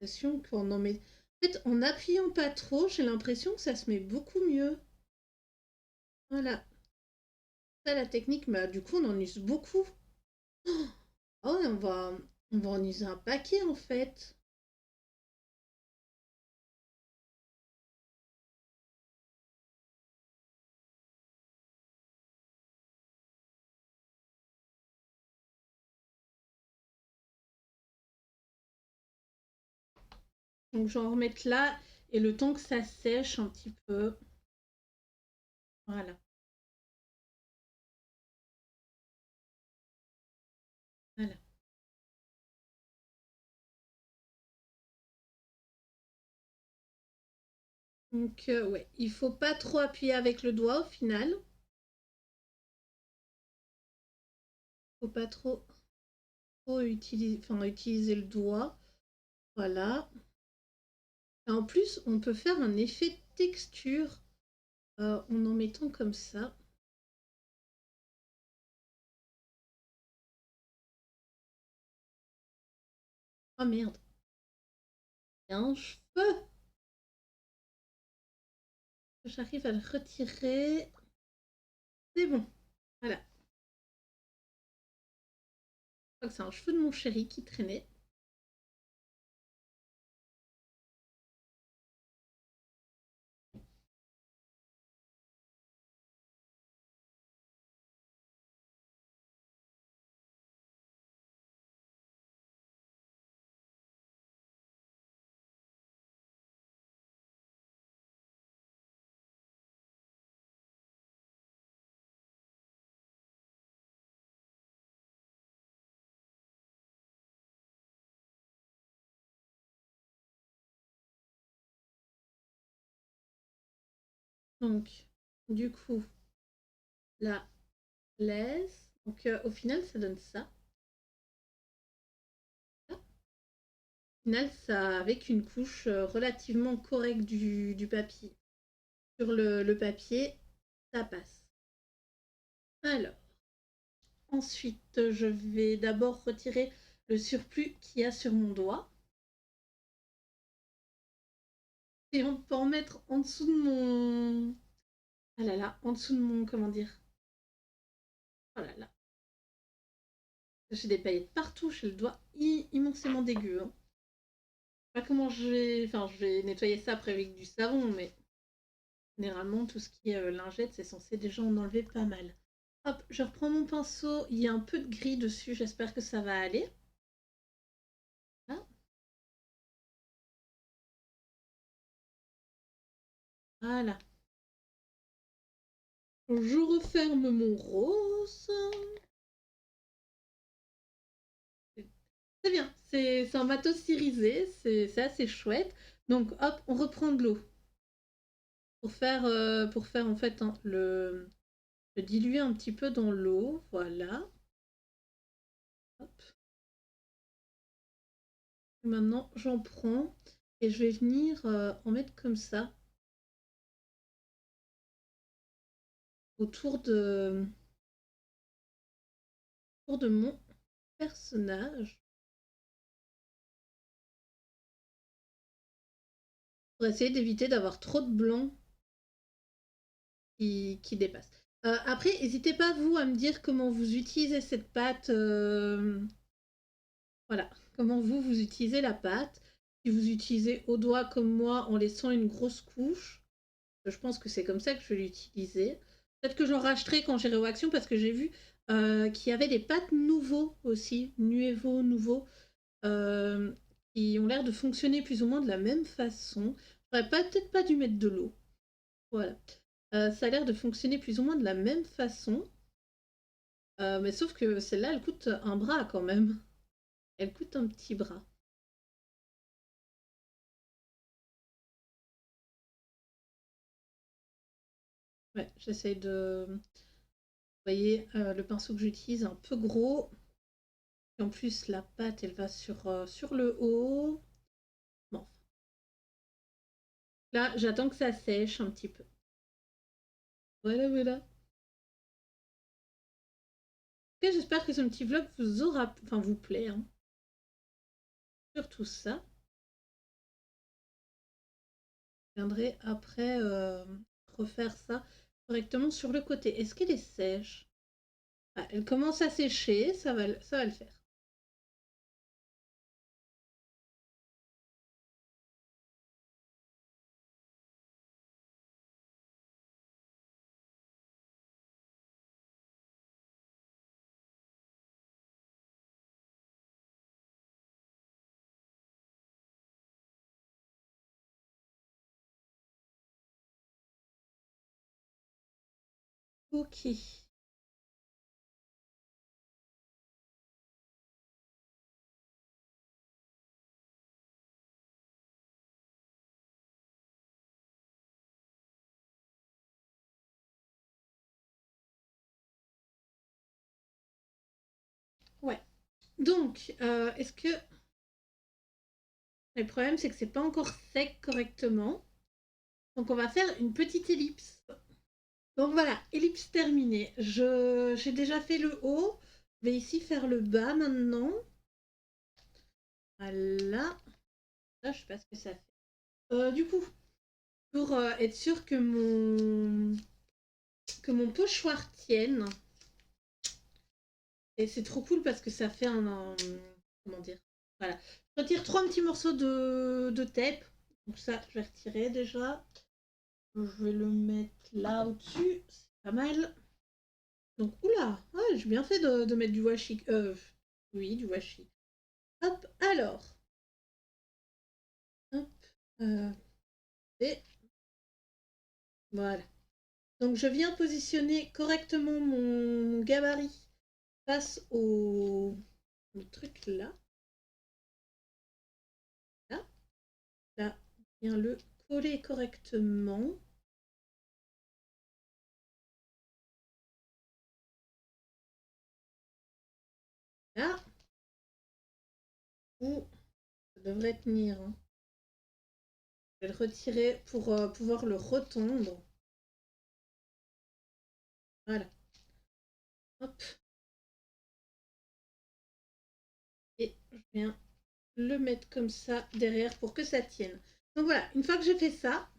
L'impression qu'on en met... En fait, en appuyant pas trop, j'ai l'impression que ça se met beaucoup mieux. Voilà. Ça, la technique, bah, du coup, on en use beaucoup. Oh, et on va en user un paquet en fait. Donc je vais en remettre là et le temps que ça sèche un petit peu. Voilà. Voilà. Donc ouais, il faut pas trop appuyer avec le doigt au final. Faut pas trop utiliser le doigt. Voilà. Et en plus, on peut faire un effet texture en mettant comme ça. Oh merde, il y a un cheveu. J'arrive à le retirer. C'est bon. Voilà. Je crois que c'est un cheveu de mon chéri qui traînait. Donc, du coup, la laisse. Donc, au final, ça donne ça. Au final, ça, avec une couche relativement correcte du papier. Sur le papier, ça passe. Alors, ensuite, je vais d'abord retirer le surplus qu'il y a sur mon doigt. Et on peut en mettre en dessous de mon... Ah là là, en dessous de mon... Comment dire? Oh là là. J'ai des paillettes partout, j'ai le doigt immensément dégueu. Hein. Je sais pas comment je vais... Enfin, je vais nettoyer ça après avec du savon, mais généralement, tout ce qui est lingette, c'est censé déjà en enlever pas mal. Hop, je reprends mon pinceau. Il y a un peu de gris dessus, j'espère que ça va aller. Là. Voilà. Je referme mon rose. C'est bien, c'est un bateau styrisé, c'est assez chouette. Donc hop, on reprend de l'eau pour faire en fait hein, le diluer un petit peu dans l'eau, voilà. Hop. Et maintenant j'en prends et je vais venir en mettre comme ça autour de mon personnage pour essayer d'éviter d'avoir trop de blanc qui dépasse. Après, n'hésitez pas vous à me dire comment vous utilisez cette pâte. Voilà, comment vous utilisez la pâte. Si vous utilisez au doigt comme moi en laissant une grosse couche, je pense que c'est comme ça que je vais l'utiliser. Peut-être que j'en racheterai quand j'irai au Action parce que j'ai vu qu'il y avait des pâtes nouveaux aussi, Nuevo, nouveaux, euh, qui ont l'air de fonctionner plus ou moins de la même façon. J'aurais peut-être pas dû mettre de l'eau. Voilà. Ça a l'air de fonctionner plus ou moins de la même façon. Mais sauf que celle-là, elle coûte un bras quand même. Elle coûte un petit bras. Ouais, j'essaye de... Vous voyez, le pinceau que j'utilise est un peu gros. Et en plus, la pâte, elle va sur le haut. Bon, là, j'attends que ça sèche un petit peu. Voilà, voilà. En tout cas, j'espère que ce petit vlog vous plaît. Hein. Surtout ça. Je viendrai après refaire ça correctement sur le côté. Est-ce qu'elle est sèche? Ah, elle commence à sécher, ça va le faire. Ok. Ouais. Donc, est-ce que... Le problème, c'est que c'est pas encore sec correctement. Donc, on va faire une petite ellipse. Donc voilà, ellipse terminée. J'ai déjà fait le haut. Je vais ici faire le bas maintenant. Voilà. Là, je sais pas ce que ça fait. Du coup, pour être sûr que mon pochoir tienne, et c'est trop cool parce que ça fait comment dire? Voilà. Je retire 3 petits morceaux de tape. Donc ça, je vais retirer déjà. Je vais le mettre là au-dessus. C'est pas mal. Donc, oula, ouais, j'ai bien fait de mettre du washi. Oui, du washi. Hop, alors. Hop. euh, et voilà. Donc, je viens positionner correctement mon gabarit face au truc là. Là. Là, je viens le coller correctement. Là. Où ça devrait tenir. Hein. Je vais le retirer pour pouvoir le retendre. Voilà. Hop. Et je viens le mettre comme ça derrière pour que ça tienne. Donc voilà, une fois que j'ai fait ça,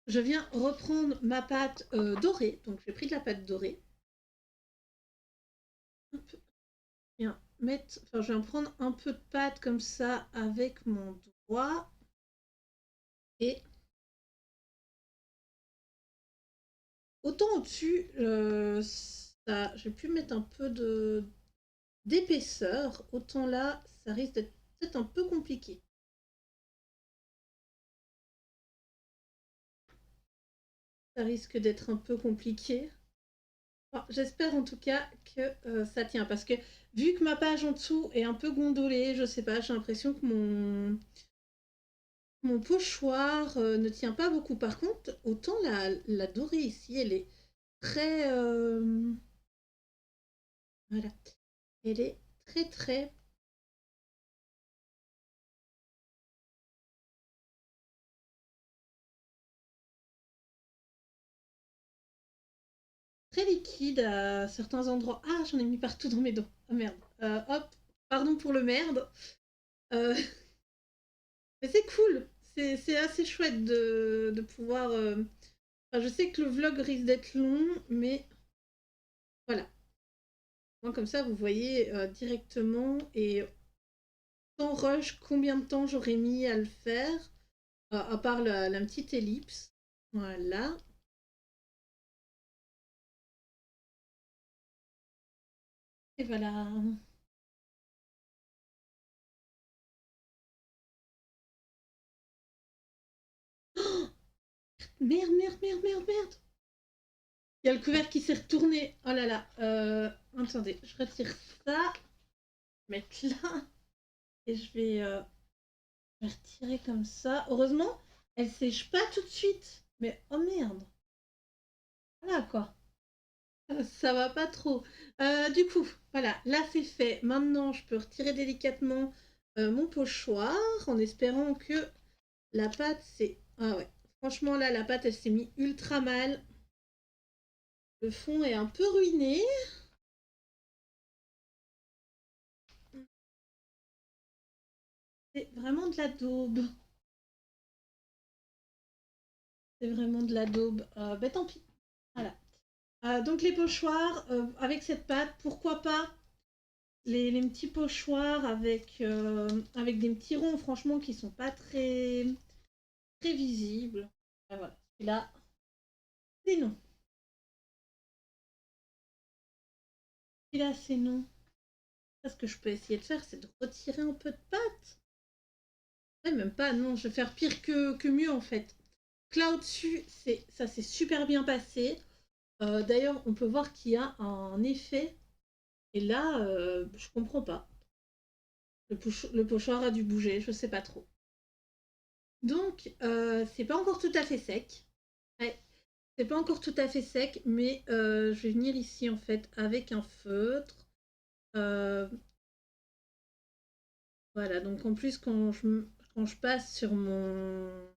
je viens reprendre ma pâte dorée. Donc j'ai pris de la pâte dorée. Hop. Je viens prendre un peu de pâte comme ça avec mon doigt. Et autant au-dessus, j'ai pu mettre un peu d'épaisseur. Autant là, ça risque d'être peut-être un peu compliqué. Ça risque d'être un peu compliqué. Bon, j'espère en tout cas que ça tient parce que vu que ma page en dessous est un peu gondolée, je sais pas, j'ai l'impression que mon pochoir ne tient pas beaucoup. Par contre, autant la dorée ici, elle est très voilà, elle est très très liquide à certains endroits. Ah, j'en ai mis partout dans mes dents. Ah merde. Hop, pardon pour le merde. Euh, mais c'est cool. C'est assez chouette de pouvoir. Enfin, je sais que le vlog risque d'être long, mais voilà. Moi, comme ça, vous voyez directement et sans rush combien de temps j'aurais mis à le faire, à part la petite ellipse. Voilà. Et voilà. Oh, merde, merde, merde, merde, merde. Il y a le couvercle qui s'est retourné. Oh là là. Attendez, je retire ça. Mettre là. Et je vais retirer comme ça. Heureusement, elle sèche pas tout de suite. Mais oh merde. Voilà quoi. Ça va pas trop. Du coup, voilà, là c'est fait. Maintenant, je peux retirer délicatement mon pochoir en espérant que la pâte c'est... Ah ouais, franchement là, la pâte elle s'est mise ultra mal. Le fond est un peu ruiné. C'est vraiment de la daube. C'est vraiment de la daube. Ben tant pis. Voilà. Donc les pochoirs avec cette pâte, pourquoi pas les petits pochoirs avec des petits ronds, franchement, qui sont pas très visibles. Ah, voilà. Et là, c'est non. Et là, c'est non. Ce que je peux essayer de faire, c'est de retirer un peu de pâte. Ouais, même pas, non, je vais faire pire que mieux en fait. Là au-dessus, ça s'est super bien passé. D'ailleurs, on peut voir qu'il y a un effet. Et là, je comprends pas. Le pochoir a dû bouger, je sais pas trop. Donc, c'est pas encore tout à fait sec. Ouais, c'est pas encore tout à fait sec, mais je vais venir ici en fait avec un feutre. Euh, voilà, donc en plus quand je passe sur mon...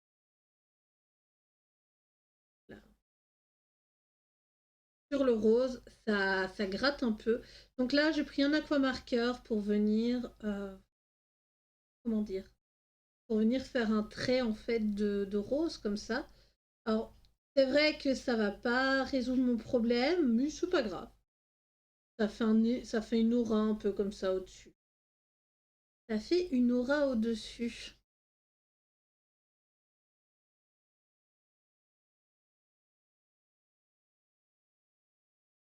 là, sur le rose, ça gratte un peu. Donc là, j'ai pris un aquamarqueur pour venir... comment dire? Pour venir faire un trait en fait de rose comme ça. Alors, c'est vrai que ça va pas résoudre mon problème, mais c'est pas grave. Ça fait une aura un peu comme ça au-dessus. Ça fait une aura au-dessus.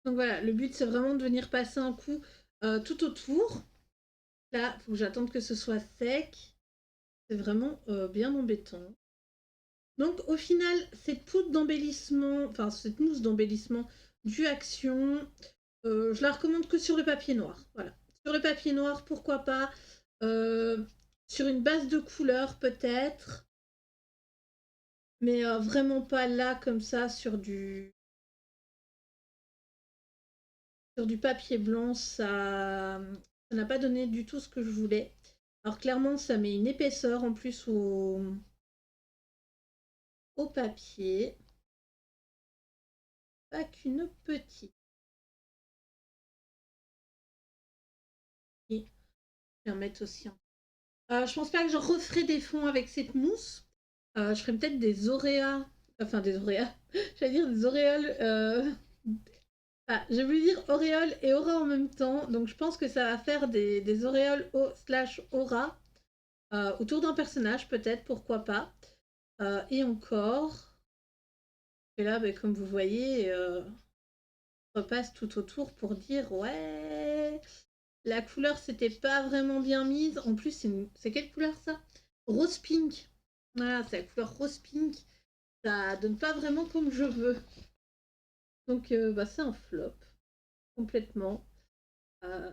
Donc voilà, le but c'est vraiment de venir passer un coup tout autour. Là, il faut que j'attende que ce soit sec. C'est vraiment bien embêtant. Donc au final, cette poudre d'embellissement, enfin cette mousse d'embellissement du Action, je la recommande que sur le papier noir. Voilà. Sur le papier noir, pourquoi pas. Euh, sur une base de couleur peut-être. Mais vraiment pas là comme ça sur du papier blanc. Ça n'a pas donné du tout ce que je voulais. Alors clairement, ça met une épaisseur en plus au papier. Pas qu'une petite. Et je vais en mettre aussi un. Je pense pas que je referai des fonds avec cette mousse. Je ferai peut-être des auréas. Enfin, des auréas. J'allais dire des auréoles. Ah, j'ai voulu dire auréoles et aura en même temps. Donc, je pense que ça va faire des auréoles slash aura autour d'un personnage, peut-être, pourquoi pas. Et encore. Et là, ben, comme vous voyez, je repasse tout autour pour dire ouais, la couleur c'était pas vraiment bien mise. En plus, c'est quelle couleur ça? Rose pink. Voilà, c'est la couleur rose pink. Ça donne pas vraiment comme je veux. Donc, bah, c'est un flop complètement. Euh,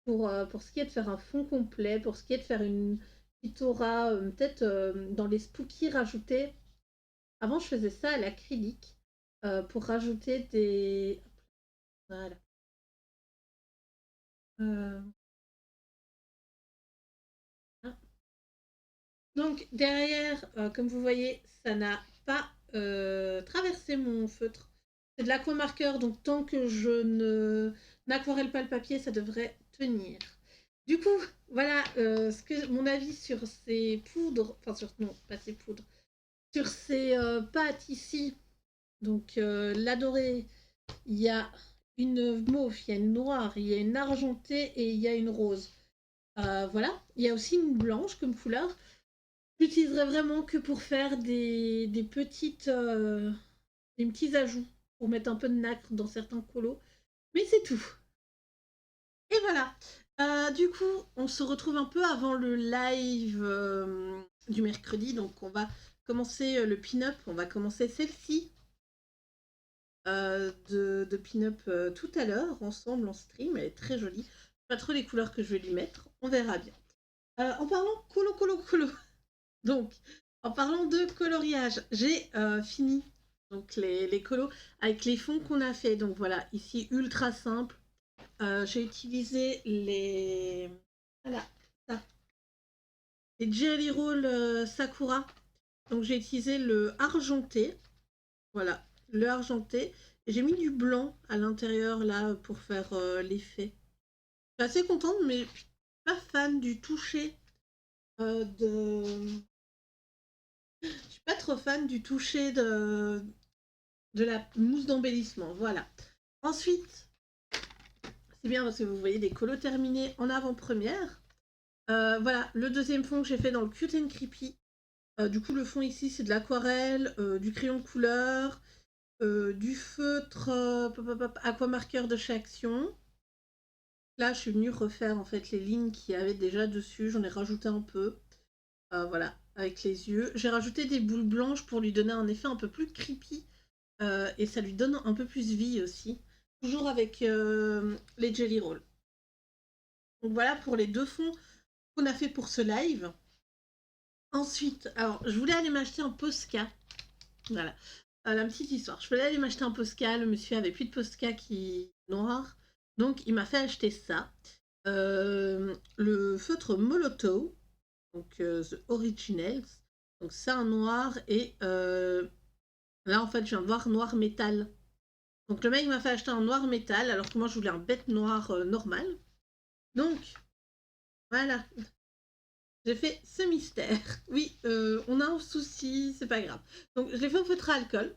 pour ce qui est de faire un fond complet, pour ce qui est de faire une petite aura, peut-être dans les spookies rajouter. Avant, je faisais ça à l'acrylique pour rajouter des. Voilà. Euh, hein. Donc derrière, comme vous voyez, ça n'a pas traversé mon feutre. C'est de l'aquamarqueur, donc tant que je ne n'aquarelle pas le papier, ça devrait tenir. Du coup, voilà mon avis sur ces poudres, enfin sur non, pas ces poudres, sur ces pâtes ici. Donc la dorée, il y a une mauve, il y a une noire, il y a une argentée et il y a une rose. Voilà, il y a aussi une blanche comme couleur. J'utiliserai vraiment que pour faire des petits ajouts, pour mettre un peu de nacre dans certains colos. Mais c'est tout. Et voilà. Du coup, on se retrouve un peu avant le live du mercredi. Donc, on va commencer le pin-up. On va commencer celle-ci de pin-up tout à l'heure, ensemble en stream. Elle est très jolie. Pas trop les couleurs que je vais lui mettre. On verra bien. En parlant colo. Donc, en parlant de coloriage, j'ai fini donc les colos avec les fonds qu'on a fait. Donc voilà, ici ultra simple. J'ai utilisé voilà, ça, les Jelly Roll Sakura. Donc j'ai utilisé le argenté. Voilà, le argenté. Et j'ai mis du blanc à l'intérieur là pour faire l'effet. Je suis assez contente, mais je suis pas fan du toucher de. Je suis pas trop fan du toucher de la mousse d'embellissement. Voilà. Ensuite, c'est bien parce que vous voyez des colos terminés en avant-première. Voilà, le deuxième fond que j'ai fait dans le Cute and Creepy. Du coup, le fond ici, c'est de l'aquarelle, du crayon de couleur, du feutre aquamarqueur de chez Action. Là, je suis venue refaire en fait les lignes qu'il y avait déjà dessus. J'en ai rajouté un peu. Voilà, avec les yeux. J'ai rajouté des boules blanches pour lui donner un effet un peu plus creepy et ça lui donne un peu plus vie aussi. Toujours avec les Jelly Rolls. Donc voilà pour les 2 fonds qu'on a fait pour ce live. Ensuite, alors je voulais aller m'acheter un Posca. Voilà, la petite histoire. Je voulais aller m'acheter un Posca, le monsieur avait plus de Posca qui noir. Donc il m'a fait acheter ça. Le feutre Molotov, donc The Originals. Donc c'est un noir et là en fait je viens de voir noir métal. Donc le mec m'a fait acheter un noir métal alors que moi je voulais un bête noir normal. Donc voilà, j'ai fait ce mystère. Oui, on a un souci, c'est pas grave. Donc je l'ai fait au feutre à alcool.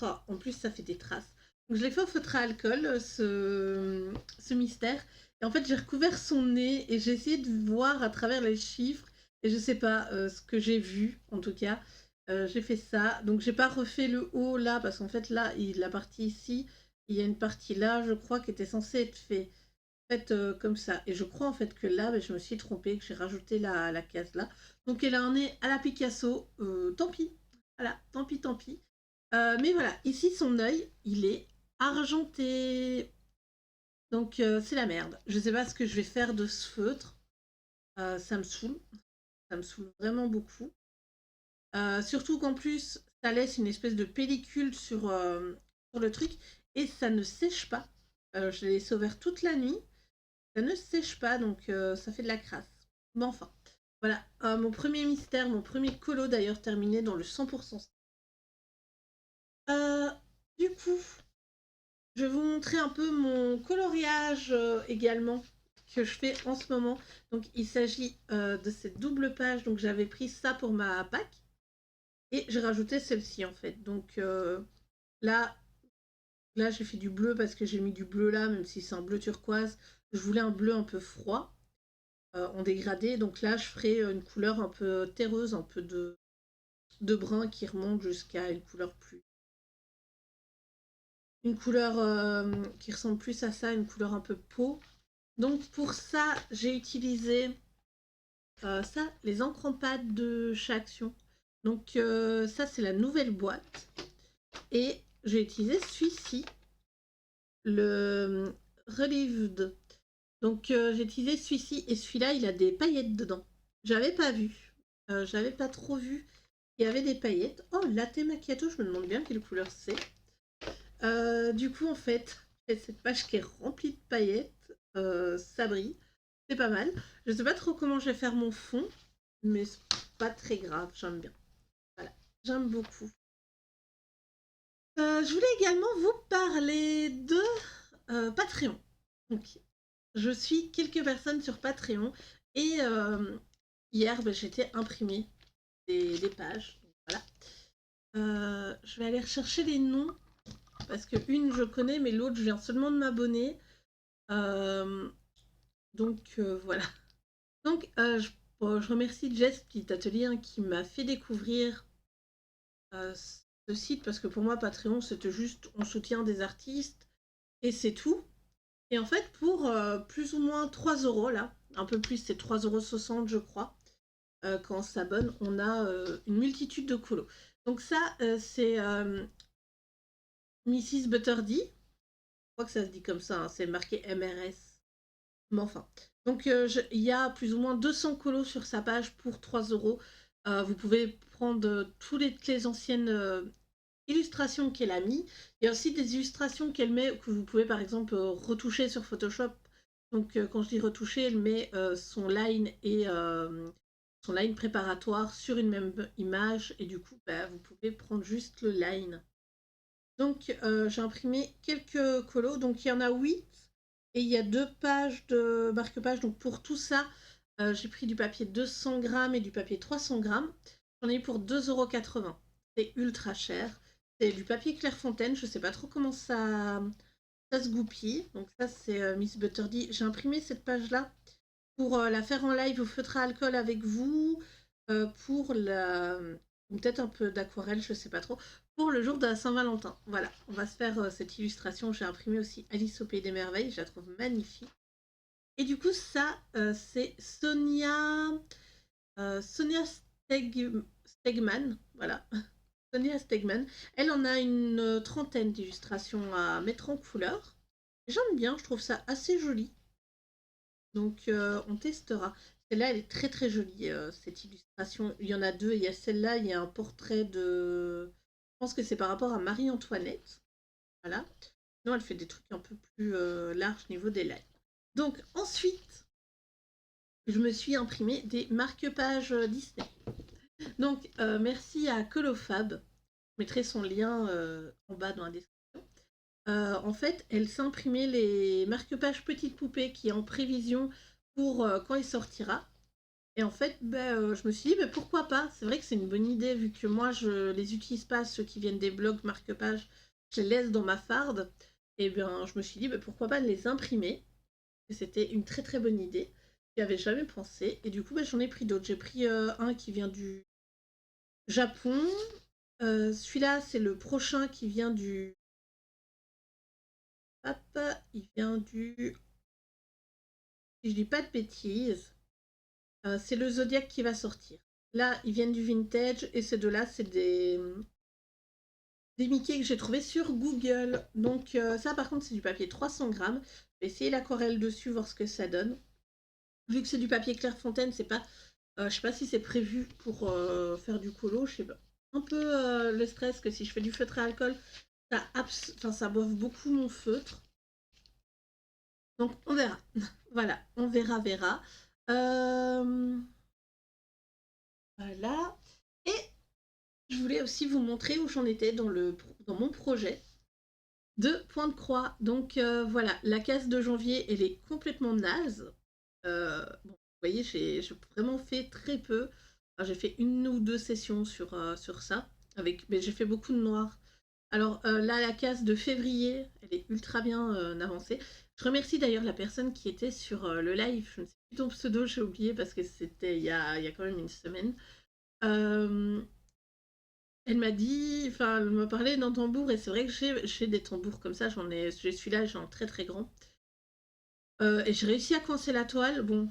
Oh, en plus ça fait des traces. Donc je l'ai fait au feutre à alcool, ce mystère. Et en fait j'ai recouvert son nez et j'ai essayé de voir à travers les chiffres. Et je sais pas ce que j'ai vu en tout cas. J'ai fait ça. Donc j'ai pas refait le haut là parce qu'en fait là, la partie ici, il y a une partie là je crois qui était censée être faite comme ça. Et je crois en fait que là, je me suis trompée, que j'ai rajouté la case là. Donc elle a un nez à la Picasso. Tant pis. Voilà, tant pis, tant pis. Mais voilà, ici son œil, il est argenté. Donc c'est la merde. Je sais pas ce que je vais faire de ce feutre. Ça me saoule. Ça me saoule vraiment beaucoup. Surtout qu'en plus, ça laisse une espèce de pellicule sur le truc et ça ne sèche pas. Je l'ai laissé ouvert toute la nuit. Ça ne sèche pas, donc ça fait de la crasse. Mais enfin, voilà. Mon premier mystère, mon premier colo d'ailleurs terminé dans le 100%. Euh, du coup, je vais vous montrer un peu mon coloriage également que je fais en ce moment. Donc il s'agit de cette double page. Donc j'avais pris ça pour ma pack et j'ai rajouté celle-ci en fait. Donc là, là j'ai fait du bleu parce que j'ai mis du bleu là, même si c'est un bleu turquoise. Je voulais un bleu un peu froid en dégradé. Donc là je ferai une couleur un peu terreuse, un peu de brun qui remonte jusqu'à une couleur plus une couleur qui ressemble plus à ça, une couleur un peu peau. Donc pour ça, j'ai utilisé ça, les encres en pâte de chez Action. Donc ça, c'est la nouvelle boîte. Et j'ai utilisé celui-ci, le Relieved. Donc j'ai utilisé celui-ci et celui-là, il a des paillettes dedans. J'avais pas vu. J'avais pas trop vu. Il y avait des paillettes. Oh, latte macchiato, je me demande bien quelle couleur c'est. Du coup, en fait, cette page qui est remplie de paillettes, ça brille. C'est pas mal. Je sais pas trop comment je vais faire mon fond, mais c'est pas très grave, j'aime bien. Voilà, j'aime beaucoup. Je voulais également vous parler de Patreon. Donc, je suis quelques personnes sur Patreon et hier, j'étais imprimée des pages. Donc, voilà. Je vais aller rechercher les noms parce que une je connais, mais l'autre je viens seulement de m'abonner. Euh, donc voilà. Donc je remercie Jess, petit atelier, hein, qui m'a fait découvrir ce site parce que pour moi Patreon c'était juste on soutient des artistes et c'est tout. Et en fait pour plus ou moins 3 € là, un peu plus c'est 3,60 € je crois, quand on s'abonne, on a une multitude de colos. Donc ça c'est Mrs. Butterdy, je crois que ça se dit comme ça, hein, c'est marqué MRS. Mais enfin. Donc il y a plus ou moins 200 colos sur sa page pour 3 €. Vous pouvez prendre toutes les anciennes illustrations qu'elle a mis. Il y a aussi des illustrations qu'elle met que vous pouvez par exemple retoucher sur Photoshop. Donc quand je dis retoucher, elle met son line préparatoire sur une même image et du coup vous pouvez prendre juste le line. Donc j'ai imprimé quelques colos, donc il y en a 8 et il y a 2 pages de marque-page. Donc pour tout ça, j'ai pris du papier 200 grammes et du papier 300 grammes. J'en ai eu pour 2,80 €. C'est ultra cher. C'est du papier Clairefontaine, je sais pas trop comment ça se goupille. Donc ça c'est Miss Butterdy. J'ai imprimé cette page-là pour la faire en live au feutre à alcool avec vous, pour la peut-être un peu d'aquarelle, je sais pas trop, pour le jour de la Saint-Valentin. Voilà, on va se faire cette illustration. J'ai imprimé aussi Alice au Pays des Merveilles, je la trouve magnifique. Et du coup, ça, c'est Sonia Stegman, voilà. Sonia Stegman. Elle en a une trentaine d'illustrations à mettre en couleur. J'aime bien, je trouve ça assez joli. Donc on testera. Celle-là, elle est très très jolie, cette illustration. Il y en a deux. Il y a celle-là, il y a un portrait de... Je pense que c'est par rapport à Marie-Antoinette. Voilà. Sinon, elle fait des trucs un peu plus larges niveau des lines. Donc ensuite, je me suis imprimé des marque-pages Disney. Donc merci à Colofab. Je mettrai son lien en bas dans la description. En fait, elle s'est imprimé les marque-pages Petite Poupée qui est en prévision pour quand il sortira. Et en fait, je me suis dit, pourquoi pas? C'est vrai que c'est une bonne idée, vu que moi, je les utilise pas, ceux qui viennent des blogs marque-pages, je les laisse dans ma farde. Et bien, je me suis dit, pourquoi pas les imprimer? Et c'était une très très bonne idée. J'y avais jamais pensé. Et du coup, j'en ai pris d'autres. J'ai pris un qui vient du Japon. Celui-là, c'est le prochain qui vient du... Hop, il vient du... Si je dis pas de bêtises, c'est le Zodiac qui va sortir. Là, ils viennent du vintage et ces deux-là, c'est des Mickey que j'ai trouvé sur Google. Donc ça, par contre, c'est du papier 300 grammes. Je vais essayer l'aquarelle dessus, voir ce que ça donne. Vu que c'est du papier Clairefontaine, c'est pas... je sais pas si c'est prévu pour faire du colo, je sais pas. Un peu le stress que si je fais du feutre à alcool, ça boive beaucoup mon feutre. Donc on verra. Voilà, on verra. Voilà. Et je voulais aussi vous montrer où j'en étais dans mon projet de point de croix. Donc voilà, la case de janvier, elle est complètement naze. Bon, vous voyez, j'ai vraiment fait très peu. Enfin, j'ai fait une ou deux sessions sur ça, mais j'ai fait beaucoup de noir. Alors là, la case de février, elle est ultra bien avancée. Je remercie d'ailleurs la personne qui était sur le live. Je ne sais plus ton pseudo, j'ai oublié parce que c'était il y a quand même une semaine. Euh, Elle m'a dit, enfin, elle m'a parlé d'un tambour et c'est vrai que j'ai des tambours comme ça. J'ai celui-là, j'en ai un très très grand. Et j'ai réussi à coincer la toile. Bon,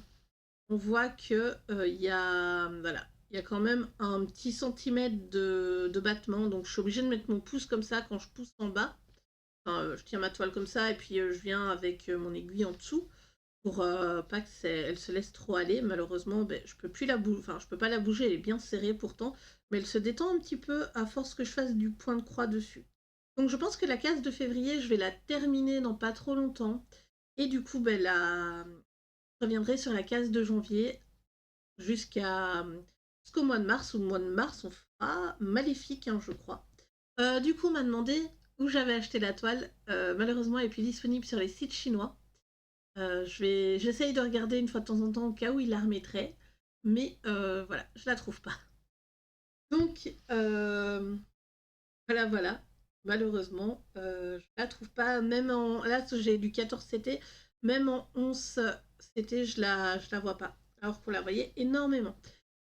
on voit que voilà, il y a quand même un petit centimètre de battement. Donc je suis obligée de mettre mon pouce comme ça quand je pousse en bas. Enfin, je tiens ma toile comme ça et puis je viens avec mon aiguille en dessous pour pas qu'elle se laisse trop aller. Malheureusement, je peux plus enfin, je peux pas la bouger, elle est bien serrée pourtant, mais elle se détend un petit peu à force que je fasse du point de croix dessus. Donc je pense que la case de février, je vais la terminer dans pas trop longtemps. Et du coup, je reviendrai sur la case de janvier jusqu'au mois de mars, ou le mois de mars, on fera Maléfique, hein, je crois. Du coup, on m'a demandé où j'avais acheté la toile. Malheureusement, elle n'est plus disponible sur les sites chinois. J'essaye de regarder une fois de temps en temps au cas où il la remettrait, mais voilà, je la trouve pas. Donc voilà. Malheureusement, je la trouve pas. Même en là, j'ai du 14 CT, même en 11 CT, je la vois pas. Alors qu'on la voyait énormément.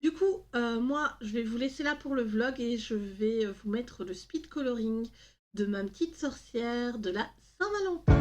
Du coup, moi, je vais vous laisser là pour le vlog et je vais vous mettre le speed coloring de ma petite sorcière de la Saint-Valentin.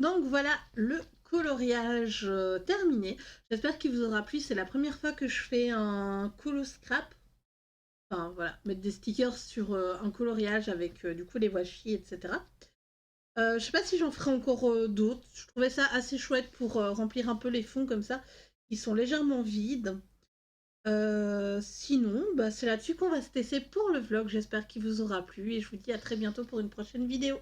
Donc voilà le coloriage terminé. J'espère qu'il vous aura plu. C'est la première fois que je fais un colo scrap. Enfin voilà, mettre des stickers sur un coloriage avec du coup les washi, etc. Je sais pas si j'en ferai encore d'autres. Je trouvais ça assez chouette pour remplir un peu les fonds comme ça, qui sont légèrement vides. Sinon, bah, c'est là-dessus qu'on va se laisser pour le vlog. J'espère qu'il vous aura plu et je vous dis à très bientôt pour une prochaine vidéo.